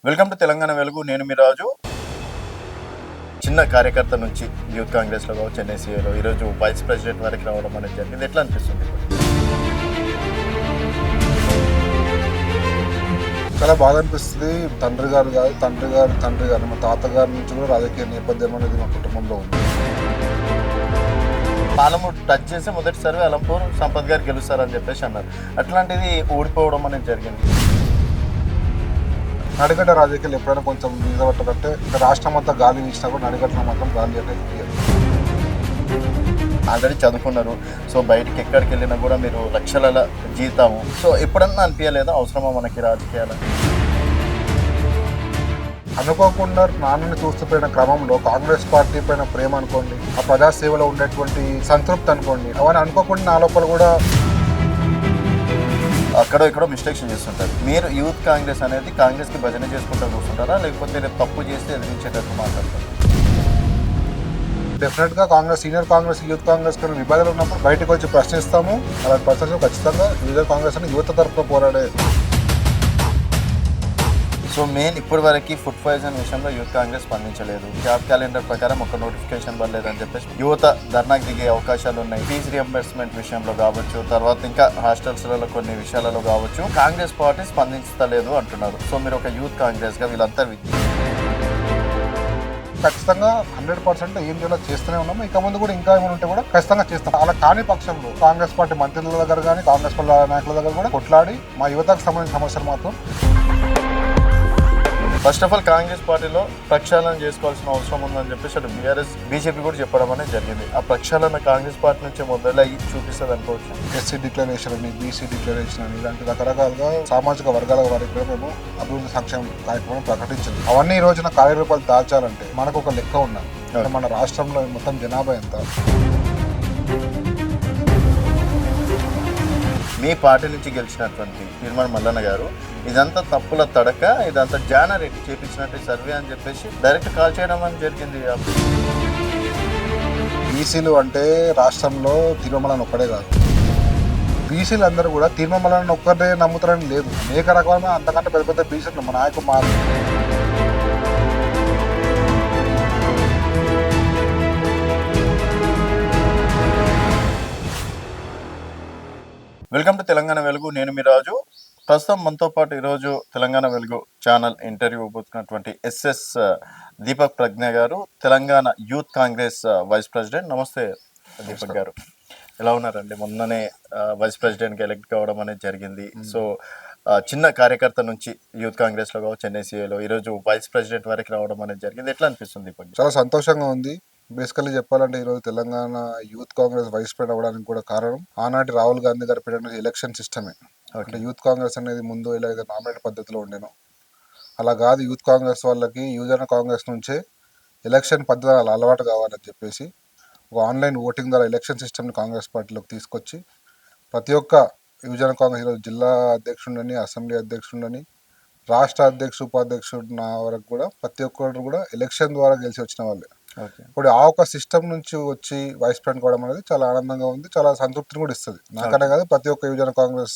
Welcome to Telangana వెలుగు. నేను మీ రాజు. చిన్న కార్యకర్త నుంచి యూత్ కాంగ్రెస్లో కావచ్చు, ఎన్ఎస్ఏలో ఈరోజు వైస్ ప్రెసిడెంట్ వరకు రావడం అనేది జరిగింది. ఎట్లా అనిపిస్తుంది? చాలా బాగా అనిపిస్తుంది. తండ్రి గారు కాదు, తండ్రి గారు మా తాతగారి నుంచి కూడా రాజకీయ నేపథ్యం అనేది మా కుటుంబంలో ఉంది. పాలమూరు టచ్ చేసి మొదటి సర్వే అలంపూర్ సంపత్ గారు గెలుస్తారని చెప్పేసి అన్నారు. అట్లాంటిది ఓడిపోవడం అనేది జరిగింది. నడిగడ్డ రాజకీయాలు ఎప్పుడైనా కొంచెం మీద పట్టాలంటే రాష్ట్రం అంతా గాలి వీసినా కూడా నడిగడ్డలో మాత్రం గాలి అనేది తీయదు. ఆల్రెడీ చదువుకున్నారు. సో బయటికి ఎక్కడికి వెళ్ళినా కూడా మీరు లక్షల జీతాము. సో ఎప్పుడన్నా అనిపించలేదా అవసరమా మనకి రాజకీయాలు? అనుకోకుండా నాన్నని చూస్తుపోయిన క్రమంలో కాంగ్రెస్ పార్టీ పైన ప్రేమ అనుకోండి, ఆ ప్రజాసేవలో ఉండేటువంటి సంతృప్తి అనుకోండి, అవన్నీ అనుకోకుండా నా లోపల కూడా అక్కడో ఇక్కడో మిస్టేక్స్ చేస్తుంటారు. మీరు యూత్ కాంగ్రెస్ అనేది కాంగ్రెస్కి భజన చేసుకుంటూ కూర్చుంటారా, లేకపోతే రేపు తప్పు చేస్తే ఎదిరించేటట్టు మాట్లాడతారు? డెఫినెట్గా కాంగ్రెస్, సీనియర్ కాంగ్రెస్, యూత్ కాంగ్రెస్ కొన్ని విభేదాలు ఉన్నప్పుడు బయటకు వచ్చి ప్రశ్నిస్తాము. అలాంటి ప్రశ్నలు ఖచ్చితంగా యూత్ కాంగ్రెస్ అని యువత తరఫున పోరాడే. సో మెయిన్ ఇప్పటి వరకు ఫుడ్ పాయిజన్ విషయంలో యూత్ కాంగ్రెస్ స్పందించలేదు. జాబ్ క్యాలెండర్ ప్రకారం ఒక నోటిఫికేషన్ పడలేదని చెప్పేసి యువత ధర్నాకు దిగే అవకాశాలు ఉన్నాయి. ఫీజు రియంబర్స్మెంట్ విషయంలో కావచ్చు, తర్వాత ఇంకా హాస్టల్స్లలో కొన్ని విషయాలలో కావచ్చు, కాంగ్రెస్ పార్టీ స్పందించలేదు అంటున్నారు. సో మీరు ఒక యూత్ కాంగ్రెస్గా వీళ్ళంతా ఖచ్చితంగా 100% ఏం చేయాలో చేస్తూనే ఉన్నాము. ఇక ముందు కూడా ఇంకా ఏమైనా ఉంటే కూడా ఖచ్చితంగా చేస్తాం. అలా కాని పక్షంలో కాంగ్రెస్ పార్టీ మంత్రుల దగ్గర కానీ, కాంగ్రెస్ పార్టీ నాయకుల దగ్గర కూడా కొట్లాడి మా యువతకు సంబంధించిన సమస్యలు మాత్రం. ఫస్ట్ ఆఫ్ ఆల్ కాంగ్రెస్ పార్టీలో ప్రక్షాళన చేసుకోవాల్సిన అవసరం ఉందని చెప్పేసి అటు బీఆర్ఎస్ బీజేపీ కూడా చెప్పడం అనేది జరిగింది. ఆ ప్రక్షాళన కాంగ్రెస్ పార్టీ నుంచి మొదలయ్యి చూపిస్తుంది అనుకోవచ్చు. ఎస్సీ డిక్లరేషన్ అని, బీసీ డిక్లరేషన్ అని, ఇలాంటి రకరకాలుగా సామాజిక వర్గాల వారికి కూడా మేము అభివృద్ధి సంక్షేమ కార్యక్రమం ప్రకటించింది. అవన్నీ ఈ రోజున కార్యరూపాలు దాల్చాలంటే మనకు ఒక లెక్క ఉండాలి. మన రాష్ట్రంలో మొత్తం జనాభా ఎంత? మీ పార్టీ నుంచి గెలిచినటువంటి నిర్మల్ మల్లన్న గారు ఇదంతా తప్పుల తడక, ఇదంతా జానరెడ్డి చేపించినట్టు సర్వే అని చెప్పేసి డైరెక్ట్ కాల్ చేయడం అని జరిగింది. బీసీలు అంటే రాష్ట్రంలో తిరుమలని ఒక్కడే కాదు, బీసీలు అందరూ కూడా తిరుమలని ఒక్కడే నమ్ముతారని లేదు. అనేక రకమైన అంతకంటే పెద్ద పెద్ద బీసీలు మా నాయకు మారు. వెల్కమ్ టు తెలంగాణ వెలుగు. నేను మీ రాజు. ప్రస్తుతం మనతో పాటు ఈరోజు తెలంగాణ వెలుగు ఛానల్ ఇంటర్వ్యూ ఇవ్వబోతున్నటువంటి ఎస్ఎస్ దీపక్ ప్రజ్ఞ గారు, Telangana youth Congress vice president. నమస్తే దీపక్ గారు, ఎలా ఉన్నారండి? మొన్ననే వైస్ ప్రెసిడెంట్కి ఎలక్ట్ కావడం అనేది జరిగింది. సో చిన్న కార్యకర్త నుంచి యూత్ కాంగ్రెస్లో కావచ్చు, ఎన్ఎస్ఏలో ఈరోజు వైస్ ప్రెసిడెంట్ వరకు రావడం అనేది జరిగింది. ఎట్లా అనిపిస్తుంది దీపక్? చాలా సంతోషంగా ఉంది. బేసికల్లీ చెప్పాలంటే ఈరోజు Telangana youth Congress vice president అవ్వడానికి కూడా కారణం ఆనాటి రాహుల్ గాంధీ గారు పెట్టిన ఎలక్షన్ సిస్టమే. అంటే యూత్ కాంగ్రెస్ అనేది ముందు ఎలాగైతే నామినేట్ పద్ధతిలో ఉండేనో అలా కాదు, యూత్ కాంగ్రెస్ వాళ్ళకి యువజన కాంగ్రెస్ నుంచే ఎలక్షన్ పద్ధతి అలవాటు కావాలని చెప్పేసి ఒక ఆన్లైన్ ఓటింగ్ ద్వారా ఎలక్షన్ సిస్టమ్ని కాంగ్రెస్ పార్టీలోకి తీసుకొచ్చి ప్రతి ఒక్క యువజన కాంగ్రెస్ ఈరోజు జిల్లా అధ్యక్షుడని, అసెంబ్లీ అధ్యక్షుడని, రాష్ట్ర అధ్యక్షుడు, ఉపాధ్యక్షుడు నా వరకు కూడా ప్రతి ఒక్కరు కూడా ఎలక్షన్ ద్వారా గెలిచి వచ్చిన వాళ్ళే. ఇప్పుడు ఆ ఒక సిస్టమ్ నుంచి వచ్చి వైస్ ప్రెసిడెంట్ కావడం అనేది చాలా ఆనందంగా ఉంది, చాలా సంతృప్తిని కూడా ఇస్తుంది. నాకనే కాదు, ప్రతి ఒక్క యువజన కాంగ్రెస్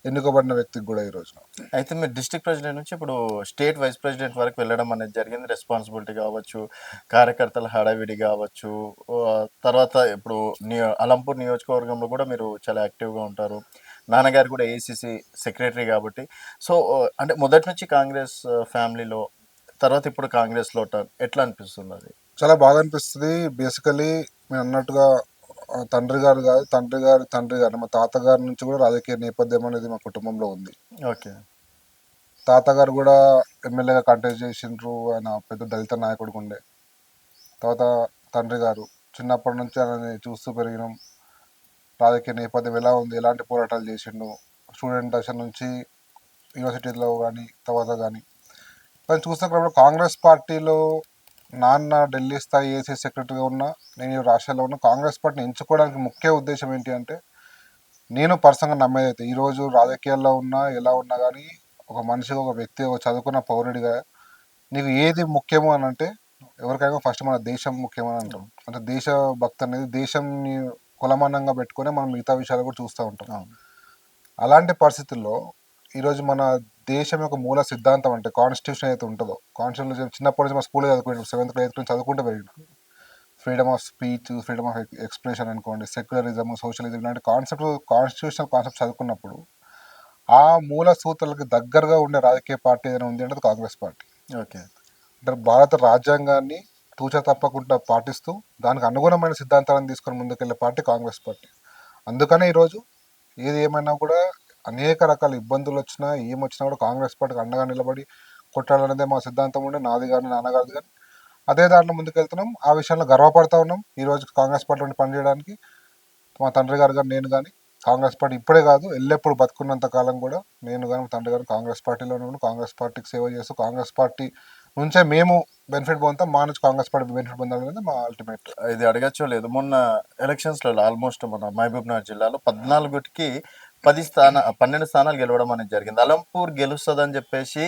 ఎన్నుకోబడిన వ్యక్తికి కూడా ఈ రోజున. అయితే మీరు డిస్ట్రిక్ట్ ప్రెసిడెంట్ నుంచి ఇప్పుడు స్టేట్ వైస్ ప్రెసిడెంట్ వరకు వెళ్ళడం అనేది జరిగింది. రెస్పాన్సిబిలిటీ కావచ్చు, కార్యకర్తల హడావిడి కావచ్చు, తర్వాత ఇప్పుడు అలంపూర్ నియోజకవర్గంలో కూడా మీరు చాలా యాక్టివ్గా ఉంటారు. నాన్నగారు కూడా ఏఐసిసి సెక్రటరీ కాబట్టి, సో అంటే మొదటి నుంచి కాంగ్రెస్ ఫ్యామిలీలో, తర్వాత ఇప్పుడు కాంగ్రెస్లో ఎట్లా అనిపిస్తుంది? అది చాలా బాగా అనిపిస్తుంది. బేసికలీ నేను అన్నట్టుగా తండ్రి గారు కాదు, తండ్రి గారు మా తాతగారి నుంచి కూడా రాజకీయ నేపథ్యం అనేది మా కుటుంబంలో ఉంది. ఓకే. తాతగారు కూడా ఎమ్మెల్యేగా కంటెస్ట్ చేసిండ్రు. ఆయన పెద్ద దళిత నాయకుడిగా ఉండే. తర్వాత తండ్రి గారు చిన్నప్పటి నుంచి ఆయన చూస్తూ పెరిగినాం. రాజకీయ నేపథ్యం ఎలా ఉంది, ఎలాంటి పోరాటాలు చేసిండు, స్టూడెంట్ దశ నుంచి యూనివర్సిటీలో కానీ తర్వాత కానీ చూస్తున్నప్పుడు కాంగ్రెస్ పార్టీలో నాన్న ఢిల్లీ స్థాయి ఏసీ సెక్రటరీగా ఉన్నా, నేను రాష్ట్రాల్లో ఉన్న కాంగ్రెస్ పార్టీని ఎంచుకోవడానికి ముఖ్య ఉద్దేశం ఏంటి అంటే, నేను పర్సనల్గా నమ్మేదైతే ఈరోజు రాజకీయాల్లో ఉన్నా ఎలా ఉన్నా కానీ ఒక మనిషి, ఒక వ్యక్తి, ఒక చదువుకున్న పౌరుడిగా నీకు ఏది ముఖ్యమో అని అంటే, ఎవరికైనా ఫస్ట్ మన దేశం ముఖ్యమని అంటాం. అంటే దేశ భక్తి అనేది దేశంని కులమానంగా పెట్టుకొని మనం మిగతా విషయాలు కూడా చూస్తూ ఉంటాం. అలాంటి పరిస్థితుల్లో ఈరోజు మన దేశం యొక్క మూల సిద్ధాంతం అంటే కాన్స్టిట్యూషన్ అయితే ఉంటుందో, కాన్స్టిట్యూషన్ చిన్నప్పటి నుంచి మా స్కూల్లో చదువుకుంటాం, 7th 8th నుంచి చదువుకుంటూ పెరిగినాం. Freedom of speech, freedom of expression అనుకోండి, సెక్యులరిజం, సోషలిజం ఇలాంటి కాన్స్టిట్యూషనల్ కాన్సెప్ట్ చదువుకున్నప్పుడు ఆ మూల సూత్రాలకు దగ్గరగా ఉండే రాజకీయ పార్టీ ఏదైనా ఉంది అంటే అది కాంగ్రెస్ పార్టీ. ఓకే. అంటే భారత రాజ్యాంగాన్ని తూచా తప్పకుండా పాటిస్తూ దానికి అనుగుణమైన సిద్ధాంతాలను తీసుకొని ముందుకెళ్లే పార్టీ కాంగ్రెస్ పార్టీ. అందుకనే ఈరోజు ఏది ఏమైనా కూడా అనేక రకాల ఇబ్బందులు వచ్చినా ఏమొచ్చినా కూడా కాంగ్రెస్ పార్టీకి అండగా నిలబడి కొట్టాలనేదే మా సిద్ధాంతం ఉండే, నాది కానీ నాన్నగారిది కానీ. అదే దాంట్లో ముందుకెళ్తున్నాం. ఆ విషయంలో గర్వపడతా ఉన్నాం. ఈ రోజు కాంగ్రెస్ పార్టీలో పనిచేయడానికి మా తండ్రి గారు కానీ నేను కానీ కాంగ్రెస్ పార్టీ ఇప్పుడే కాదు ఎల్లప్పుడూ బతుకున్నంత కాలం కూడా నేను కానీ మా తండ్రి గారు కాంగ్రెస్ పార్టీలోనే ఉండి కాంగ్రెస్ పార్టీకి సేవ చేస్తూ కాంగ్రెస్ పార్టీ నుంచే మేము బెనిఫిట్ పొందుతాం, మా నుంచి కాంగ్రెస్ పార్టీ బెనిఫిట్ పొందాలనేది మా అల్టిమేట్. ఇది అడగచ్చో లేదు, మొన్న ఎలక్షన్స్‌లో ఆల్మోస్ట్ మన మహబూబ్‌నగర్ జిల్లాలో 14కి 12 స్థానాలు గెలవడం అనేది జరిగింది. అలంపూర్ గెలుస్తదని చెప్పేసి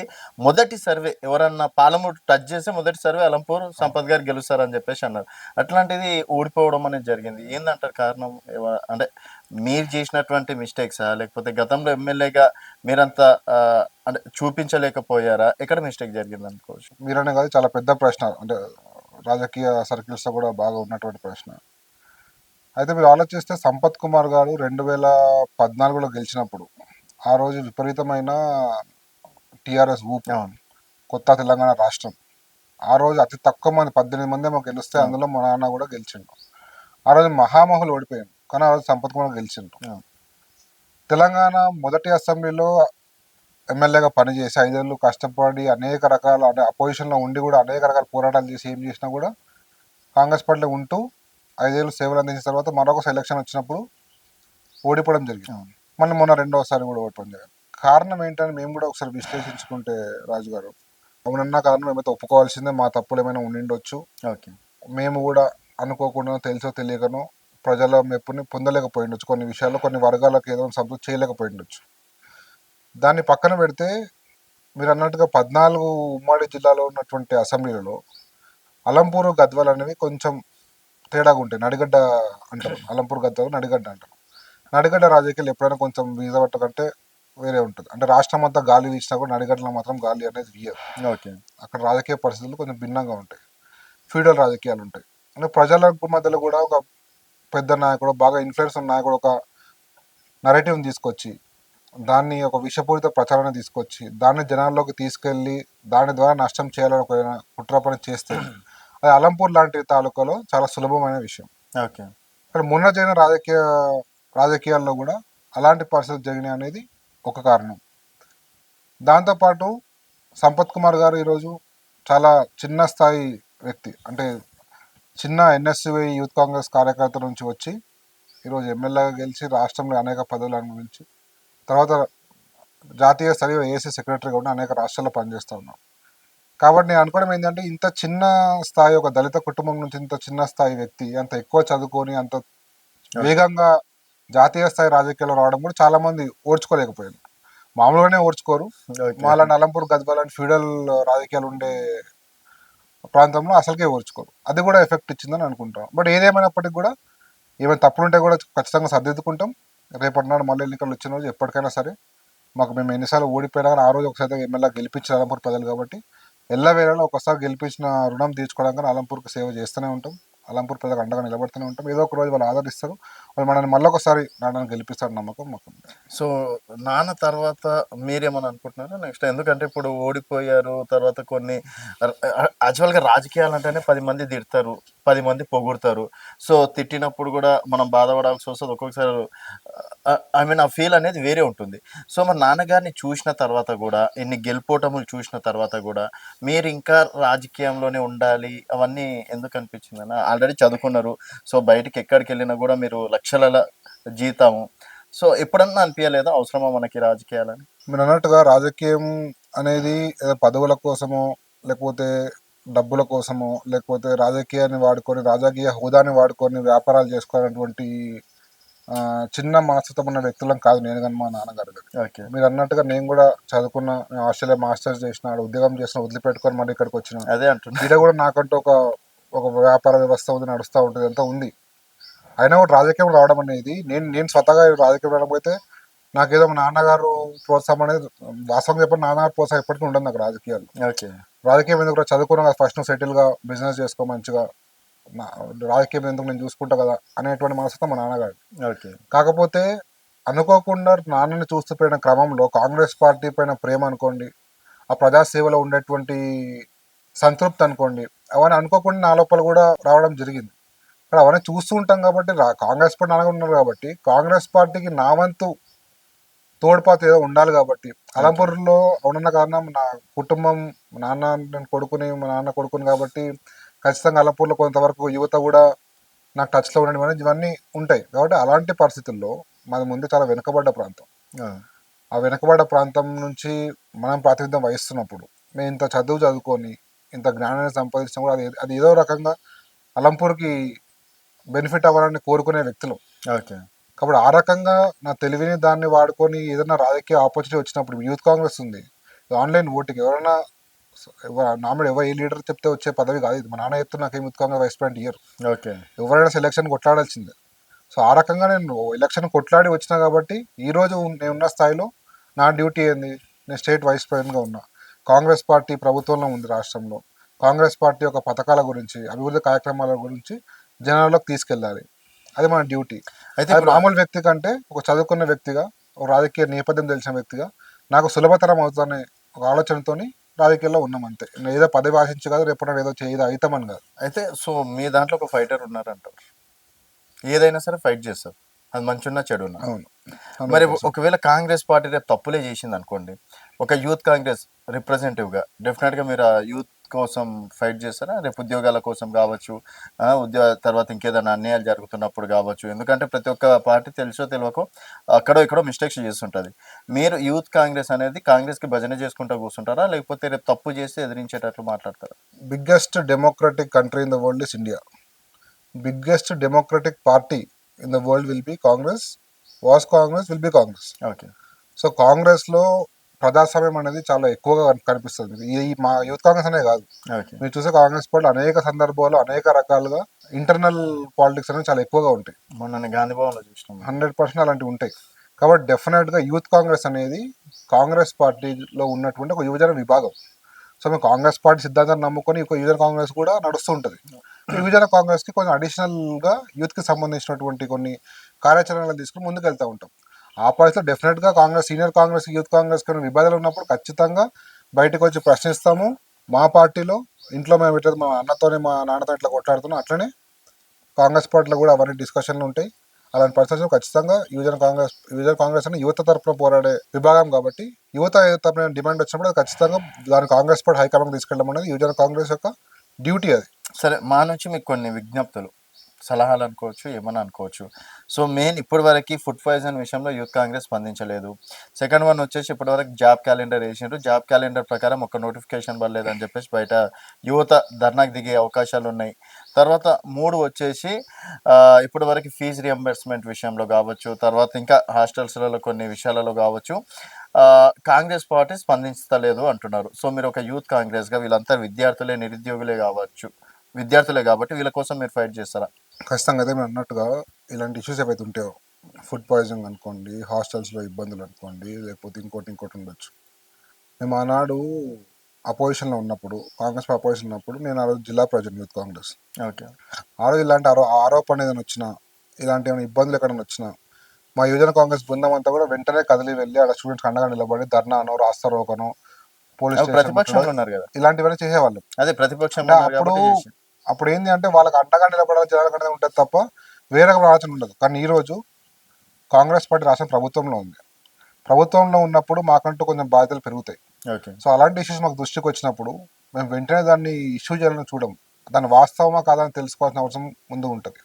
మొదటి సర్వే ఎవరన్నా పాలమూరు టచ్ చేస్తే మొదటి సర్వే అలంపూర్ సంపత్ గారు గెలుస్తారని చెప్పేసి అన్నారు. అట్లాంటిది ఓడిపోవడం అనేది జరిగింది. ఏందంటారు కారణం? అంటే మీరు చేసినటువంటి మిస్టేక్సా? లేకపోతే గతంలో ఎమ్మెల్యేగా మీరంత అంటే చూపించలేకపోయారా? ఎక్కడ మిస్టేక్ జరిగిందనుకోవచ్చు? మీరనే కాదు, చాలా పెద్ద ప్రశ్న, అంటే రాజకీయ సర్కిల్స్లో కూడా బాగా ఉన్నటువంటి ప్రశ్న. అయితే మీరు ఆలోచిస్తే సంపత్ కుమార్ గారు 2014లో గెలిచినప్పుడు ఆ రోజు విపరీతమైన టీఆర్ఎస్ ఊపు, అవును. కొత్త తెలంగాణ రాష్ట్రం. ఆ రోజు అతి తక్కువ మంది 18 మంది మాకు గెలిస్తే అవును. అందులో మా నాన్న కూడా గెలిచిండు. ఆ రోజు మహామహులు ఓడిపోయాం, కానీ ఆ రోజు సంపత్ కుమార్ గెలిచిండు. అవును. తెలంగాణ మొదటి అసెంబ్లీలో ఎమ్మెల్యేగా పనిచేసి 5 ఏళ్ళు కష్టపడి అనేక రకాల అంటే అపోజిషన్లో ఉండి కూడా అనేక రకాల పోరాటాలు చేసి ఏం చేసినా కూడా కాంగ్రెస్ పార్టీలో ఉంటూ 5 ఏళ్ళు సేవలు అందించిన తర్వాత మరొక ఎలక్షన్ వచ్చినప్పుడు ఓడిపోవడం జరిగింది. అవును. మళ్ళీ మొన్న రెండవసారి కూడా ఓడిపోవడం జరిగింది. కారణం ఏంటని మేము కూడా ఒకసారి విశ్లేషించుకుంటే రాజు గారు, అవునన్నా కారణం మేమైతే ఒప్పుకోవాల్సిందే, మా తప్పులు ఏమైనా ఉండిండొచ్చు. ఓకే. మేము కూడా అనుకోకుండా తెలుసో తెలియకనో ప్రజల మెప్పుని పొందలేకపోయిండొచ్చు, కొన్ని విషయాల్లో కొన్ని వర్గాలకు ఏదో సంతృప్తి చేయలేకపోయిండొచ్చు. దాన్ని పక్కన పెడితే మీరు అన్నట్టుగా 14 ఉమ్మడి జిల్లాలో ఉన్నటువంటి అసెంబ్లీలలో అలంపూరు గద్వాల్ అనేవి కొంచెం తేడాగా ఉంటాయి. నడిగడ్డ అంటారు, అలంపూర్ గద్వాల్ నడిగడ్డ అంటారు. నడిగడ్డ రాజకీయాలు ఎప్పుడైనా కొంచెం వీజ పట్ట కంటే వేరే ఉంటుంది. అంటే రాష్ట్రం అంతా గాలి వీసినా కూడా నడిగడ్డలో మాత్రం గాలి అనేది వీయదు. ఓకే. అక్కడ రాజకీయ పరిస్థితులు కొంచెం భిన్నంగా ఉంటాయి, ఫ్యూడల్ రాజకీయాలు ఉంటాయి. అంటే ప్రజల మధ్యలో కూడా ఒక పెద్ద నాయకుడు, బాగా ఇన్ఫ్లుయెన్స్ ఉన్న నాయకుడు ఒక నరేటివ్ని తీసుకొచ్చి దాన్ని ఒక విషపూరిత ప్రచారాన్ని తీసుకొచ్చి దాన్ని జనాల్లోకి తీసుకెళ్ళి దాని ద్వారా నష్టం చేయాలని ఒక కుట్ర పని చేస్తే అది అలంపూర్ లాంటి తాలూకాలో చాలా సులభమైన విషయం. ఓకే. ఇక్కడ మొన్న జరిగిన రాజకీయాల్లో కూడా అలాంటి పరిస్థితులు జరిగినాయి అనేది ఒక కారణం. దాంతోపాటు సంపత్ కుమార్ గారు ఈరోజు చాలా చిన్న స్థాయి వ్యక్తి, అంటే చిన్న ఎన్ఎస్యుఐ యూత్ కాంగ్రెస్ కార్యకర్త నుంచి వచ్చి ఈరోజు ఎమ్మెల్యేగా గెలిచి రాష్ట్రంలో అనేక పదవులు అనుభవించి తర్వాత జాతీయ స్థాయిలో ఏసీ సెక్రటరీగా ఉండి అనేక రాష్ట్రాల్లో పనిచేస్తూ ఉన్నాం. కాబట్టి నేను అనుకోవడం ఏంటంటే ఇంత చిన్న స్థాయి, ఒక దళిత కుటుంబం నుంచి ఇంత చిన్న స్థాయి వ్యక్తి అంత ఎక్కువ చదువుకొని అంత వేగంగా జాతీయ స్థాయి రాజకీయాల్లో రావడం కూడా చాలా మంది ఓర్చుకోలేకపోయారు. మామూలుగానే ఓర్చుకోరు, ఓకే. మాలాంటి అలంపూర్ గద్వాల్ లాంటి ఫ్యూడల్ రాజకీయాలు ఉండే ప్రాంతంలో అసలుకే ఓర్చుకోరు. అది కూడా ఎఫెక్ట్ ఇచ్చిందని అనుకుంటాం. బట్ ఏదేమైనప్పటికీ కూడా ఏమైనా తప్పులుంటే కూడా ఖచ్చితంగా సర్దిద్దుకుంటాం. రేపటి నాడు మళ్ళీ ఎన్నికలు వచ్చిన రోజు ఎప్పటికైనా సరే మాకు మేము ఎన్నిసార్లు ఓడిపోయినా కానీ ఆ రోజు ఒకసారి ఎమ్మెల్యే గెలిపించిన అలంపూర్ ప్రజలు కాబట్టి ఎల్లవేళలో ఒకసారి గెలిపించిన రుణం తీర్చుకోవడానికి అలంపూర్కి సేవ చేస్తూనే ఉంటాం. అలంపూర్ ప్రజలకు అండగా నిలబడుతూనే ఉంటాం. ఏదో ఒక రోజు వాళ్ళు ఆదరిస్తారు, వాళ్ళు మనల్ని మళ్ళొకసారి నాన్నని గెలిపిస్తారు నమ్మకం మాకు. సో, నాన్న తర్వాత మీరేమని అనుకుంటున్నారా నెక్స్ట్? ఎందుకంటే ఇప్పుడు ఓడిపోయారు. తర్వాత కొన్ని యాక్చువల్‌గా రాజకీయాలంటేనే 10 మంది తిడతారు, 10 మంది పొగుడుతారు. సో, తిట్టినప్పుడు గూడా మనం బాధపడాల్సొస్తది. ఒక్కొక్కసారి ఐ మీన్ ఆ ఫీల్ అనేది వేరే ఉంటుంది. సో, మరి నాన్నగారిని చూసిన తర్వాత గూడా, ఇన్ని గెలుపోటములు చూసిన తర్వాత గూడా మీరింకా రాజకీయంలోనే ఉండాలి అవన్నీ ఎందుకనిపించిందన్న? ఆల్రెడీ చదువుకున్నారు. సో, బయటికెక్కడికెళ్ళినా గూడా మీరు లక్షల జీతము. సో, ఎప్పుడన్నా అనిపియలేదా అవసరమా మనకి రాజకీయాలని? మీరు అన్నట్టుగా రాజకీయం అనేది ఏదో పదవుల కోసమో లేకపోతే డబ్బుల కోసమో లేకపోతే రాజకీయాన్ని వాడుకొని రాజకీయ హోదాని వాడుకొని వ్యాపారాలు చేసుకోవాలన్నటువంటి చిన్న మనస్తత్వం ఉన్న వ్యక్తులం కాదు నేను కానీ మా నాన్నగారు కానీ. ఓకే. మీరు అన్నట్టుగా నేను కూడా చదువుకున్న, ఆస్ట్రేలియా మాస్టర్స్ చేసిన, ఆడ ఉద్యోగం చేసిన, వదిలిపెట్టుకొని మళ్ళీ ఇక్కడికి వచ్చిన. అదే అంటున్నా. ఇక్కడ కూడా నాకంటూ ఒక ఒక వ్యాపార వ్యవస్థ ఉంది, నడుస్తూ ఉంటుంది, అంతా ఉంది. అయినా కూడా రాజకీయం రావడం అనేది నేను నేను స్వతహాగా రాజకీయం రావడం అయితే నాకేదో మా నాన్నగారు ప్రోత్సాహం అనేది వాస్తవం చెప్పండి, నాన్నగారు ప్రోత్సాహం ఎప్పటికీ ఉండదు నాకు రాజకీయాలు. ఓకే. రాజకీయం ఎందుకు కూడా చదువుకున్నా కదా, ఫస్ట్ నువ్వు సెటిల్గా బిజినెస్ చేసుకో మంచిగా, నా రాజకీయం ఎందుకు నేను చూసుకుంటా కదా అనేటువంటి మనసుతో మా నాన్నగారు. ఓకే. కాకపోతే అనుకోకుండా నాన్నని చూస్తూ పోయిన క్రమంలో కాంగ్రెస్ పార్టీ పైన ప్రేమ అనుకోండి, ఆ ప్రజాసేవలో ఉండేటువంటి సంతృప్తి అనుకోండి, అవన్నీ అనుకోకుండా నా లోపల కూడా రావడం జరిగింది. ఇక్కడ అవన్నీ చూస్తూ ఉంటాం కాబట్టి కాంగ్రెస్ పార్టీ నాన్నగా ఉన్నారు కాబట్టి కాంగ్రెస్ పార్టీకి నా వంతు తోడ్పాటు ఏదో ఉండాలి కాబట్టి అలంపూర్లో ఉన్న కారణం నా కుటుంబం, మా నాన్న నేను కొడుకుని, మా నాన్న కొడుకుని కాబట్టి ఖచ్చితంగా అలంపూర్లో కొంతవరకు యువత కూడా నాకు టచ్లో ఉండడం అనేది ఇవన్నీ ఉంటాయి. కాబట్టి అలాంటి పరిస్థితుల్లో మాది ముందు చాలా వెనుకబడ్డ ప్రాంతం. ఆ! ఆ వెనుకబడ్డ ప్రాంతం నుంచి మనం ప్రాతినిధ్యం వహిస్తున్నప్పుడు మేము ఇంత చదువుకొని ఇంత జ్ఞానాన్ని సంపాదించినా కూడా అది ఏదో రకంగా అలంపూర్కి బెనిఫిట్ అవ్వాలని కోరుకునే వ్యక్తులు. ఓకే. కాబట్టి ఆ రకంగా నా తెలివిని దాన్ని వాడుకొని ఏదైనా రాజకీయ ఆపర్చునిటీ వచ్చినప్పుడు యూత్ కాంగ్రెస్ ఉంది, ఆన్లైన్ ఓటింగ్ ఎవరైనా నామినేట్ ఎవరు ఏ లీడర్ చెప్తే వచ్చే పదవి కాదు ఇది. మా నాన్న చెప్తే నాకు youth Congress vice president year, okay. ఎవరైనా సెలక్షన్ కొట్లాడాల్సిందే. సో ఆ రకంగా నేను ఎలక్షన్ కొట్లాడి వచ్చినా కాబట్టి ఈరోజు నేనున్న స్థాయిలో నా డ్యూటీ ఏంది, నేను స్టేట్ వైస్ ప్రెసిడెంట్గా ఉన్నా. కాంగ్రెస్ పార్టీ ప్రభుత్వంలో ఉంది రాష్ట్రంలో, కాంగ్రెస్ పార్టీ యొక్క పథకాల గురించి, అభివృద్ధి కార్యక్రమాల గురించి జనాల్లోకి తీసుకెళ్ళాలి, అది మన డ్యూటీ. అయితే అది ఇప్పుడు మామూలు వ్యక్తి కంటే ఒక చదువుకున్న వ్యక్తిగా, ఒక రాజకీయ నేపథ్యం తెలిసిన వ్యక్తిగా నాకు సులభతరం అవుతుందనే ఒక ఆలోచనతోని రాజకీయాల్లో ఉన్నాం అంతే. నేను ఏదో పదవి ఆశించి కాదు, రేపు ఏదో ఏదో అవుతామని కాదు. అయితే సో మీ దాంట్లో ఒక ఫైటర్ ఉన్నారంటారు. ఏదైనా సరే ఫైట్ చేస్తారు. అది మంచున్నా చెడున్నా. అవును, మరి 100%. ఒకవేళ కాంగ్రెస్ పార్టీ రేపు తప్పులే చేసిందనుకోండి, ఒక యూత్ కాంగ్రెస్ రిప్రజెంటేటివ్‌గా డెఫినిట్‌గా మీరు ఆ యూత్ కోసం ఫైట్ చేస్తారా? రేపు ఉద్యోగాల కోసం గావచ్చు, తర్వాత ఇంకేదైనా అన్యాయాలు జరుగుతున్నప్పుడు గావచ్చు. ఎందుకంటే ప్రతి ఒక్క పార్టీ తెలుసో తెలవకో అక్కడో ఇక్కడో మిస్టేక్స్ చేస్తుంటది. మీరు యూత్ కాంగ్రెస్ అనేది కాంగ్రెస్‌కి భజన చేసుకుంటా కూర్చుంటారా? లేకపోతే రేపు తప్పు చేస్తే ఎదిరించేటట్లు మాట్లాడతారా? Biggest democratic country in the world is India. Biggest democratic party in the world will be Congress, was Congress, will be Congress. Okay. So కాంగ్రెస్లో ప్రజాస్వామ్యం అనేది చాలా ఎక్కువగా కనిపిస్తుంది. ఈ మా యూత్ కాంగ్రెస్ అనే కాదు, ఓకే. మీరు చూసే కాంగ్రెస్ పార్టీ అనేక సందర్భాల్లో అనేక రకాలుగా ఇంటర్నల్ పాలిటిక్స్ అనేవి చాలా ఎక్కువగా ఉంటాయి. మొన్ననే గాంధీ భవన్‌లో చూసినాం. 100% అలాంటివి ఉంటాయి. కాబట్టి డెఫినెట్గా యూత్ కాంగ్రెస్ అనేది కాంగ్రెస్ పార్టీలో ఉన్నటువంటి ఒక యువజన విభాగం. సో మేము కాంగ్రెస్ పార్టీ సిద్ధాంతాన్ని నమ్ముకొని ఒక యువజన కాంగ్రెస్ కూడా నడుస్తూ ఉంటుంది. యువజన కాంగ్రెస్కి కొంచెం అడిషనల్గా యూత్కి సంబంధించినటువంటి కొన్ని కార్యాచరణలు తీసుకుని ముందుకు వెళ్తూ ఉంటాం. ఆ పరిస్థితిలో డెఫినెట్గా కాంగ్రెస్, సీనియర్ కాంగ్రెస్, యూత్ కాంగ్రెస్ కొన్ని విభేదాలు ఉన్నప్పుడు ఖచ్చితంగా బయటకు వచ్చి ప్రశ్నిస్తాము. మా పార్టీలో ఇంట్లో మేము ఇట్లా మా అన్నతోనే మా నాన్నతో ఇట్లా కొట్లాడుతున్నాం, అట్లనే కాంగ్రెస్ పార్టీలో కూడా అవన్నీ డిస్కషన్లు ఉంటాయి. అలాంటి పరిస్థితుల్లో ఖచ్చితంగా యువజన కాంగ్రెస్ అని యువత తరపున పోరాడే విభాగం కాబట్టి యువత తరపున డిమాండ్ వచ్చినప్పుడు అది ఖచ్చితంగా దాని కాంగ్రెస్ పార్టీ హైకమాండ్ తీసుకెళ్ళడం అనేది యువజన కాంగ్రెస్ యొక్క డ్యూటీ. అది సరే, మా నుంచి మీకు కొన్ని విజ్ఞప్తులు, సలహాలు అనుకోవచ్చు, ఏమన్నా అనుకోవచ్చు. సో మెయిన్ ఇప్పటివరకు ఫుడ్ పాయిజన్ విషయంలో యూత్ కాంగ్రెస్ స్పందించలేదు. సెకండ్ వన్ వచ్చేసి ఇప్పటివరకు జాబ్ క్యాలెండర్ వేసిండ్రు. జాబ్ క్యాలెండర్ ప్రకారం ఒక నోటిఫికేషన్ పడలేదని చెప్పేసి బయట యువత ధర్నాకు దిగే అవకాశాలు ఉన్నాయి. తర్వాత 3 వచ్చేసి ఇప్పటివరకు ఫీజు రియంబర్స్మెంట్ విషయంలో కావచ్చు, తర్వాత ఇంకా హాస్టల్స్లలో కొన్ని విషయాలలో కావచ్చు, కాంగ్రెస్ పార్టీ స్పందించలేదు అంటున్నారు. సో మీరు ఒక యూత్ కాంగ్రెస్గా వీళ్ళంతా విద్యార్థులే, నిరుద్యోగులే కావచ్చు, విద్యార్థులే కాబట్టి వీళ్ళ కోసం మీరు ఫైట్ చేస్తారా? ఖచ్చితంగా అదే మీరు అన్నట్టుగా ఇలాంటి ఇష్యూస్ ఏవైతే ఉంటాయో, ఫుడ్ పాయిజన్ అనుకోండి, హాస్టల్స్లో ఇబ్బందులు అనుకోండి, లేకపోతే ఇంకోటి ఉండొచ్చు. మేము ఆనాడు అపోజిషన్లో ఉన్నప్పుడు, కాంగ్రెస్ అపోజిషన్ ఉన్నప్పుడు నేను ఆ రోజు జిల్లా ప్రెసిడెంట్ యూత్ కాంగ్రెస్. ఓకే. ఆ రోజు ఇలాంటి ఆరోపణ ఏదైనా వచ్చినా, ఇలాంటి ఏమైనా ఇబ్బందులు ఎక్కడైనా వచ్చినా మా యువజన కాంగ్రెస్ బృందం అంతా కూడా వెంటనే కదిలి వెళ్ళి ఆడ స్టూడెంట్స్ అండగా నిలబడి ధర్నానో, రాస్తారోకనో, పోలీస్ స్టేషన్ ప్రతిపక్షంలో ఉన్నారు కదా. ఇలాంటివన్నీ చేసేవాళ్ళం. అదే ప్రతిపక్షంలో అంటే ఉన్నారు కాబట్టి చేసి. అప్పుడు ఏంది అంటే వాళ్ళకి అండగా నిలబడాలి జనాలకనే ఉంటుంది తప్ప వేరే ఆలోచన ఉండదు. కానీ ఈరోజు కాంగ్రెస్ పార్టీ రాష్ట్రం ప్రభుత్వంలో ఉంది. ప్రభుత్వంలో ఉన్నప్పుడు మాకంటూ కొంచెం బాధ్యతలు పెరుగుతాయి. ఓకే. సో అలాంటి ఇష్యూస్ మాకు దృష్టికి వచ్చినప్పుడు మేము వెంటనే దాన్ని ఇష్యూ చేయాలని చూడం, దాని వాస్తవమా కాదని తెలుసుకోవాల్సిన అవసరం ముందు ఉంటుంది.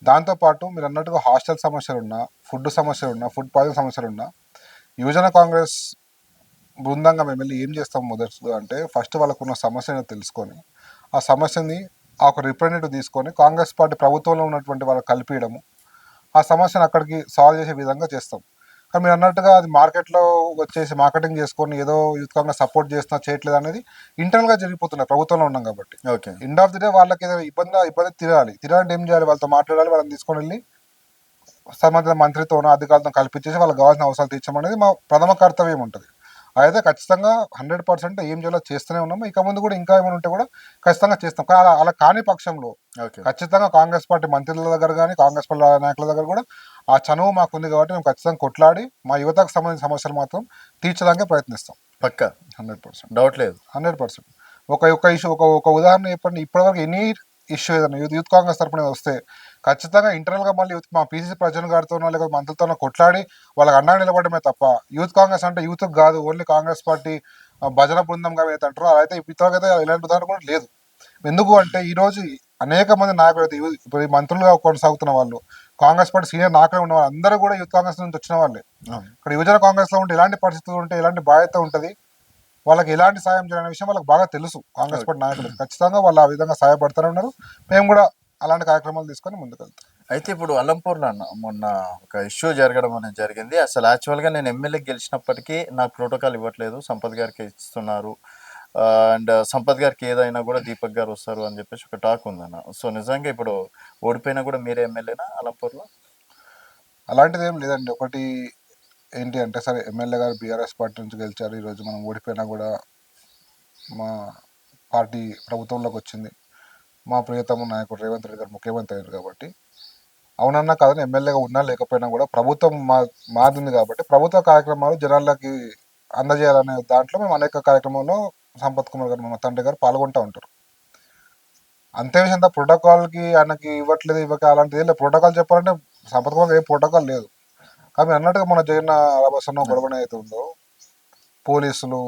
దాంతోపాటు మీరు అన్నట్టుగా హాస్టల్ సమస్యలున్నా, ఫుడ్ సమస్యలున్నా, ఫుడ్ పాయిజన్ సమస్యలున్నా యువజన కాంగ్రెస్ బృందంగా మేము వెళ్ళి ఏం చేస్తాం మొదటిగా అంటే ఫస్ట్ వాళ్ళకున్న సమస్యను తెలుసుకొని ఆ సమస్యని ఆ ఒక రిప్రజెంటేటివ్ తీసుకొని కాంగ్రెస్ పార్టీ ప్రభుత్వంలో ఉన్నటువంటి వాళ్ళకి కలిపియడము, ఆ సమస్యను అక్కడికి సాల్వ్ చేసే విధంగా చేస్తాం. కానీ మీరు అన్నట్టుగా అది మార్కెట్లో వచ్చేసి మార్కెటింగ్ చేసుకొని ఏదో యూత్ కాంగ్రెస్ సపోర్ట్ చేస్తున్నా చేయట్లేదు అనేది ఇంటర్నల్గా జరిగిపోతున్నాయి ప్రభుత్వంలో ఉన్నాం కాబట్టి. Okay. End of the day వాళ్ళకి ఏదైనా ఇబ్బంది తిరగాలి, తిరగాలంటే ఏం చేయాలి, వాళ్ళతో మాట్లాడాలి, వాళ్ళని తీసుకొని వెళ్ళి సంబంధిత మంత్రితోనో అధికారులతో కల్పించేసి వాళ్ళకి కావాల్సిన అవసరాలు తీర్చమనేది మా ప్రథమ కర్తవ్యం ఉంటుంది. అయితే ఖచ్చితంగా 100% ఏం చేయాలో చేస్తూనే ఉన్నాము. ఇక ముందు కూడా ఇంకా ఏమైనా ఉంటే కూడా ఖచ్చితంగా చేస్తాం. కానీ అలా కాని పక్షంలో ఓకే. ఖచ్చితంగా కాంగ్రెస్ పార్టీ మంత్రుల దగ్గర కానీ కాంగ్రెస్ పార్టీ నాయకుల దగ్గర కూడా ఆ చనువు మాకుంది కాబట్టి మేము ఖచ్చితంగా కొట్లాడి మా యువతకు సంబంధించిన సమస్యలు మాత్రం తీర్చడానికే ప్రయత్నిస్తాం. పక్కా 100%. డౌట్ లేదు. 100%. ఒక ఇష్యూ ఒక ఉదాహరణ చెప్పండి. ఇప్పటివరకు ఎనీ ఇష్యూ ఏదైనా యూత్ కాంగ్రెస్ తరపున వస్తే ఖచ్చితంగా ఇంటర్నల్గా మళ్ళీ యూత్ మా పీసీసీ ప్రెసిడెంట్ గారితోనో లేకపోతే మంత్రులతోనో కొట్లాడి వాళ్ళకి అండగా నిలబడమే తప్ప యూత్ కాంగ్రెస్ అంటే యూత్ కాదు ఓన్లీ కాంగ్రెస్ పార్టీ భజన బృందంగా ఏదైతే అంటారో అదైతే ఇప్పటివరకైతే ఇలాంటి ఉదాహరణ కూడా లేదు. ఎందుకు అంటే ఈ రోజు అనేక మంది నాయకులు అయితే ఇప్పుడు ఈ మంత్రులుగా కొనసాగుతున్న వాళ్ళు కాంగ్రెస్ పార్టీ సీనియర్ నాయకులు ఉన్న వాళ్ళు అందరూ కూడా యూత్ కాంగ్రెస్ నుంచి వచ్చిన వాళ్ళే. అవును. ఇక్కడ యువజన కాంగ్రెస్ లో ఉంటే ఎలాంటి పరిస్థితులు ఉంటే ఎలాంటి బాధ్యత ఉంటుంది, వాళ్ళకి ఎలాంటి సాయం చేయాలనే విషయం వాళ్ళకి బాగా తెలుసు. కాంగ్రెస్ పార్టీ నాయకులకు ఖచ్చితంగా వాళ్ళు ఆ విధంగా సహాయపడుతూనే ఉన్నారు. మేము కూడా అలాంటి కార్యక్రమాలు తీసుకొని ముందుకు వెళ్తాం. అయితే ఇప్పుడు అలంపూర్లో అన్న మొన్న ఒక ఇష్యూ జరగడం అనేది జరిగింది. అసలు యాక్చువల్‌గా నేను ఎమ్మెల్యేకి గెలిచినప్పటికీ నాకు ప్రోటోకాల్ ఇవ్వట్లేదు. సంపత్ గారికే ఇస్తున్నారు. అండ్ సంపత్ గారికి ఏదైనా కూడా దీపక్ గారు వస్తారు అని చెప్పేసి ఒక టాక్ ఉందన్న. సో నిజంగా ఇప్పుడు ఓడిపోయినా కూడా మీరే ఎమ్మెల్యేనా అలంపూర్లో? అలాంటిది ఏం లేదండి. ఒకటి ఏంటి అంటే సరే ఎమ్మెల్యే గారు బీఆర్ఎస్ పార్టీ నుంచి గెలిచారు. ఈరోజు మనం ఓడిపోయినా కూడా మా పార్టీ ప్రభుత్వంలోకి వచ్చింది. మా ప్రియతమ నాయకుడు రేవంత్ రెడ్డి గారు ముఖ్యమంత్రి అయ్యారు కాబట్టి అవునన్నా కాదని ఎమ్మెల్యేగా ఉన్నా లేకపోయినా కూడా ప్రభుత్వం మాది ఉంది కాబట్టి ప్రభుత్వ కార్యక్రమాలు జనాలకి అందజేయాలనే దాంట్లో మేము అనేక కార్యక్రమాల్లో సంపత్ కుమార్ గారు మా తండ్రి గారు పాల్గొంటూ ఉంటారు. అంతే విషయం ప్రోటోకాల్కి ఆయనకి ఇవ్వట్లేదు ఇవ్వక అలాంటిది లేదు. ప్రోటోకాల్ చెప్పాలంటే సంపత్ కుమార్ ఏం ప్రోటోకాల్ లేదు. కానీ అన్నట్టుగా మన జరిగిన అలబసన్న గొడవన అయితే ఉందో పోలీసులు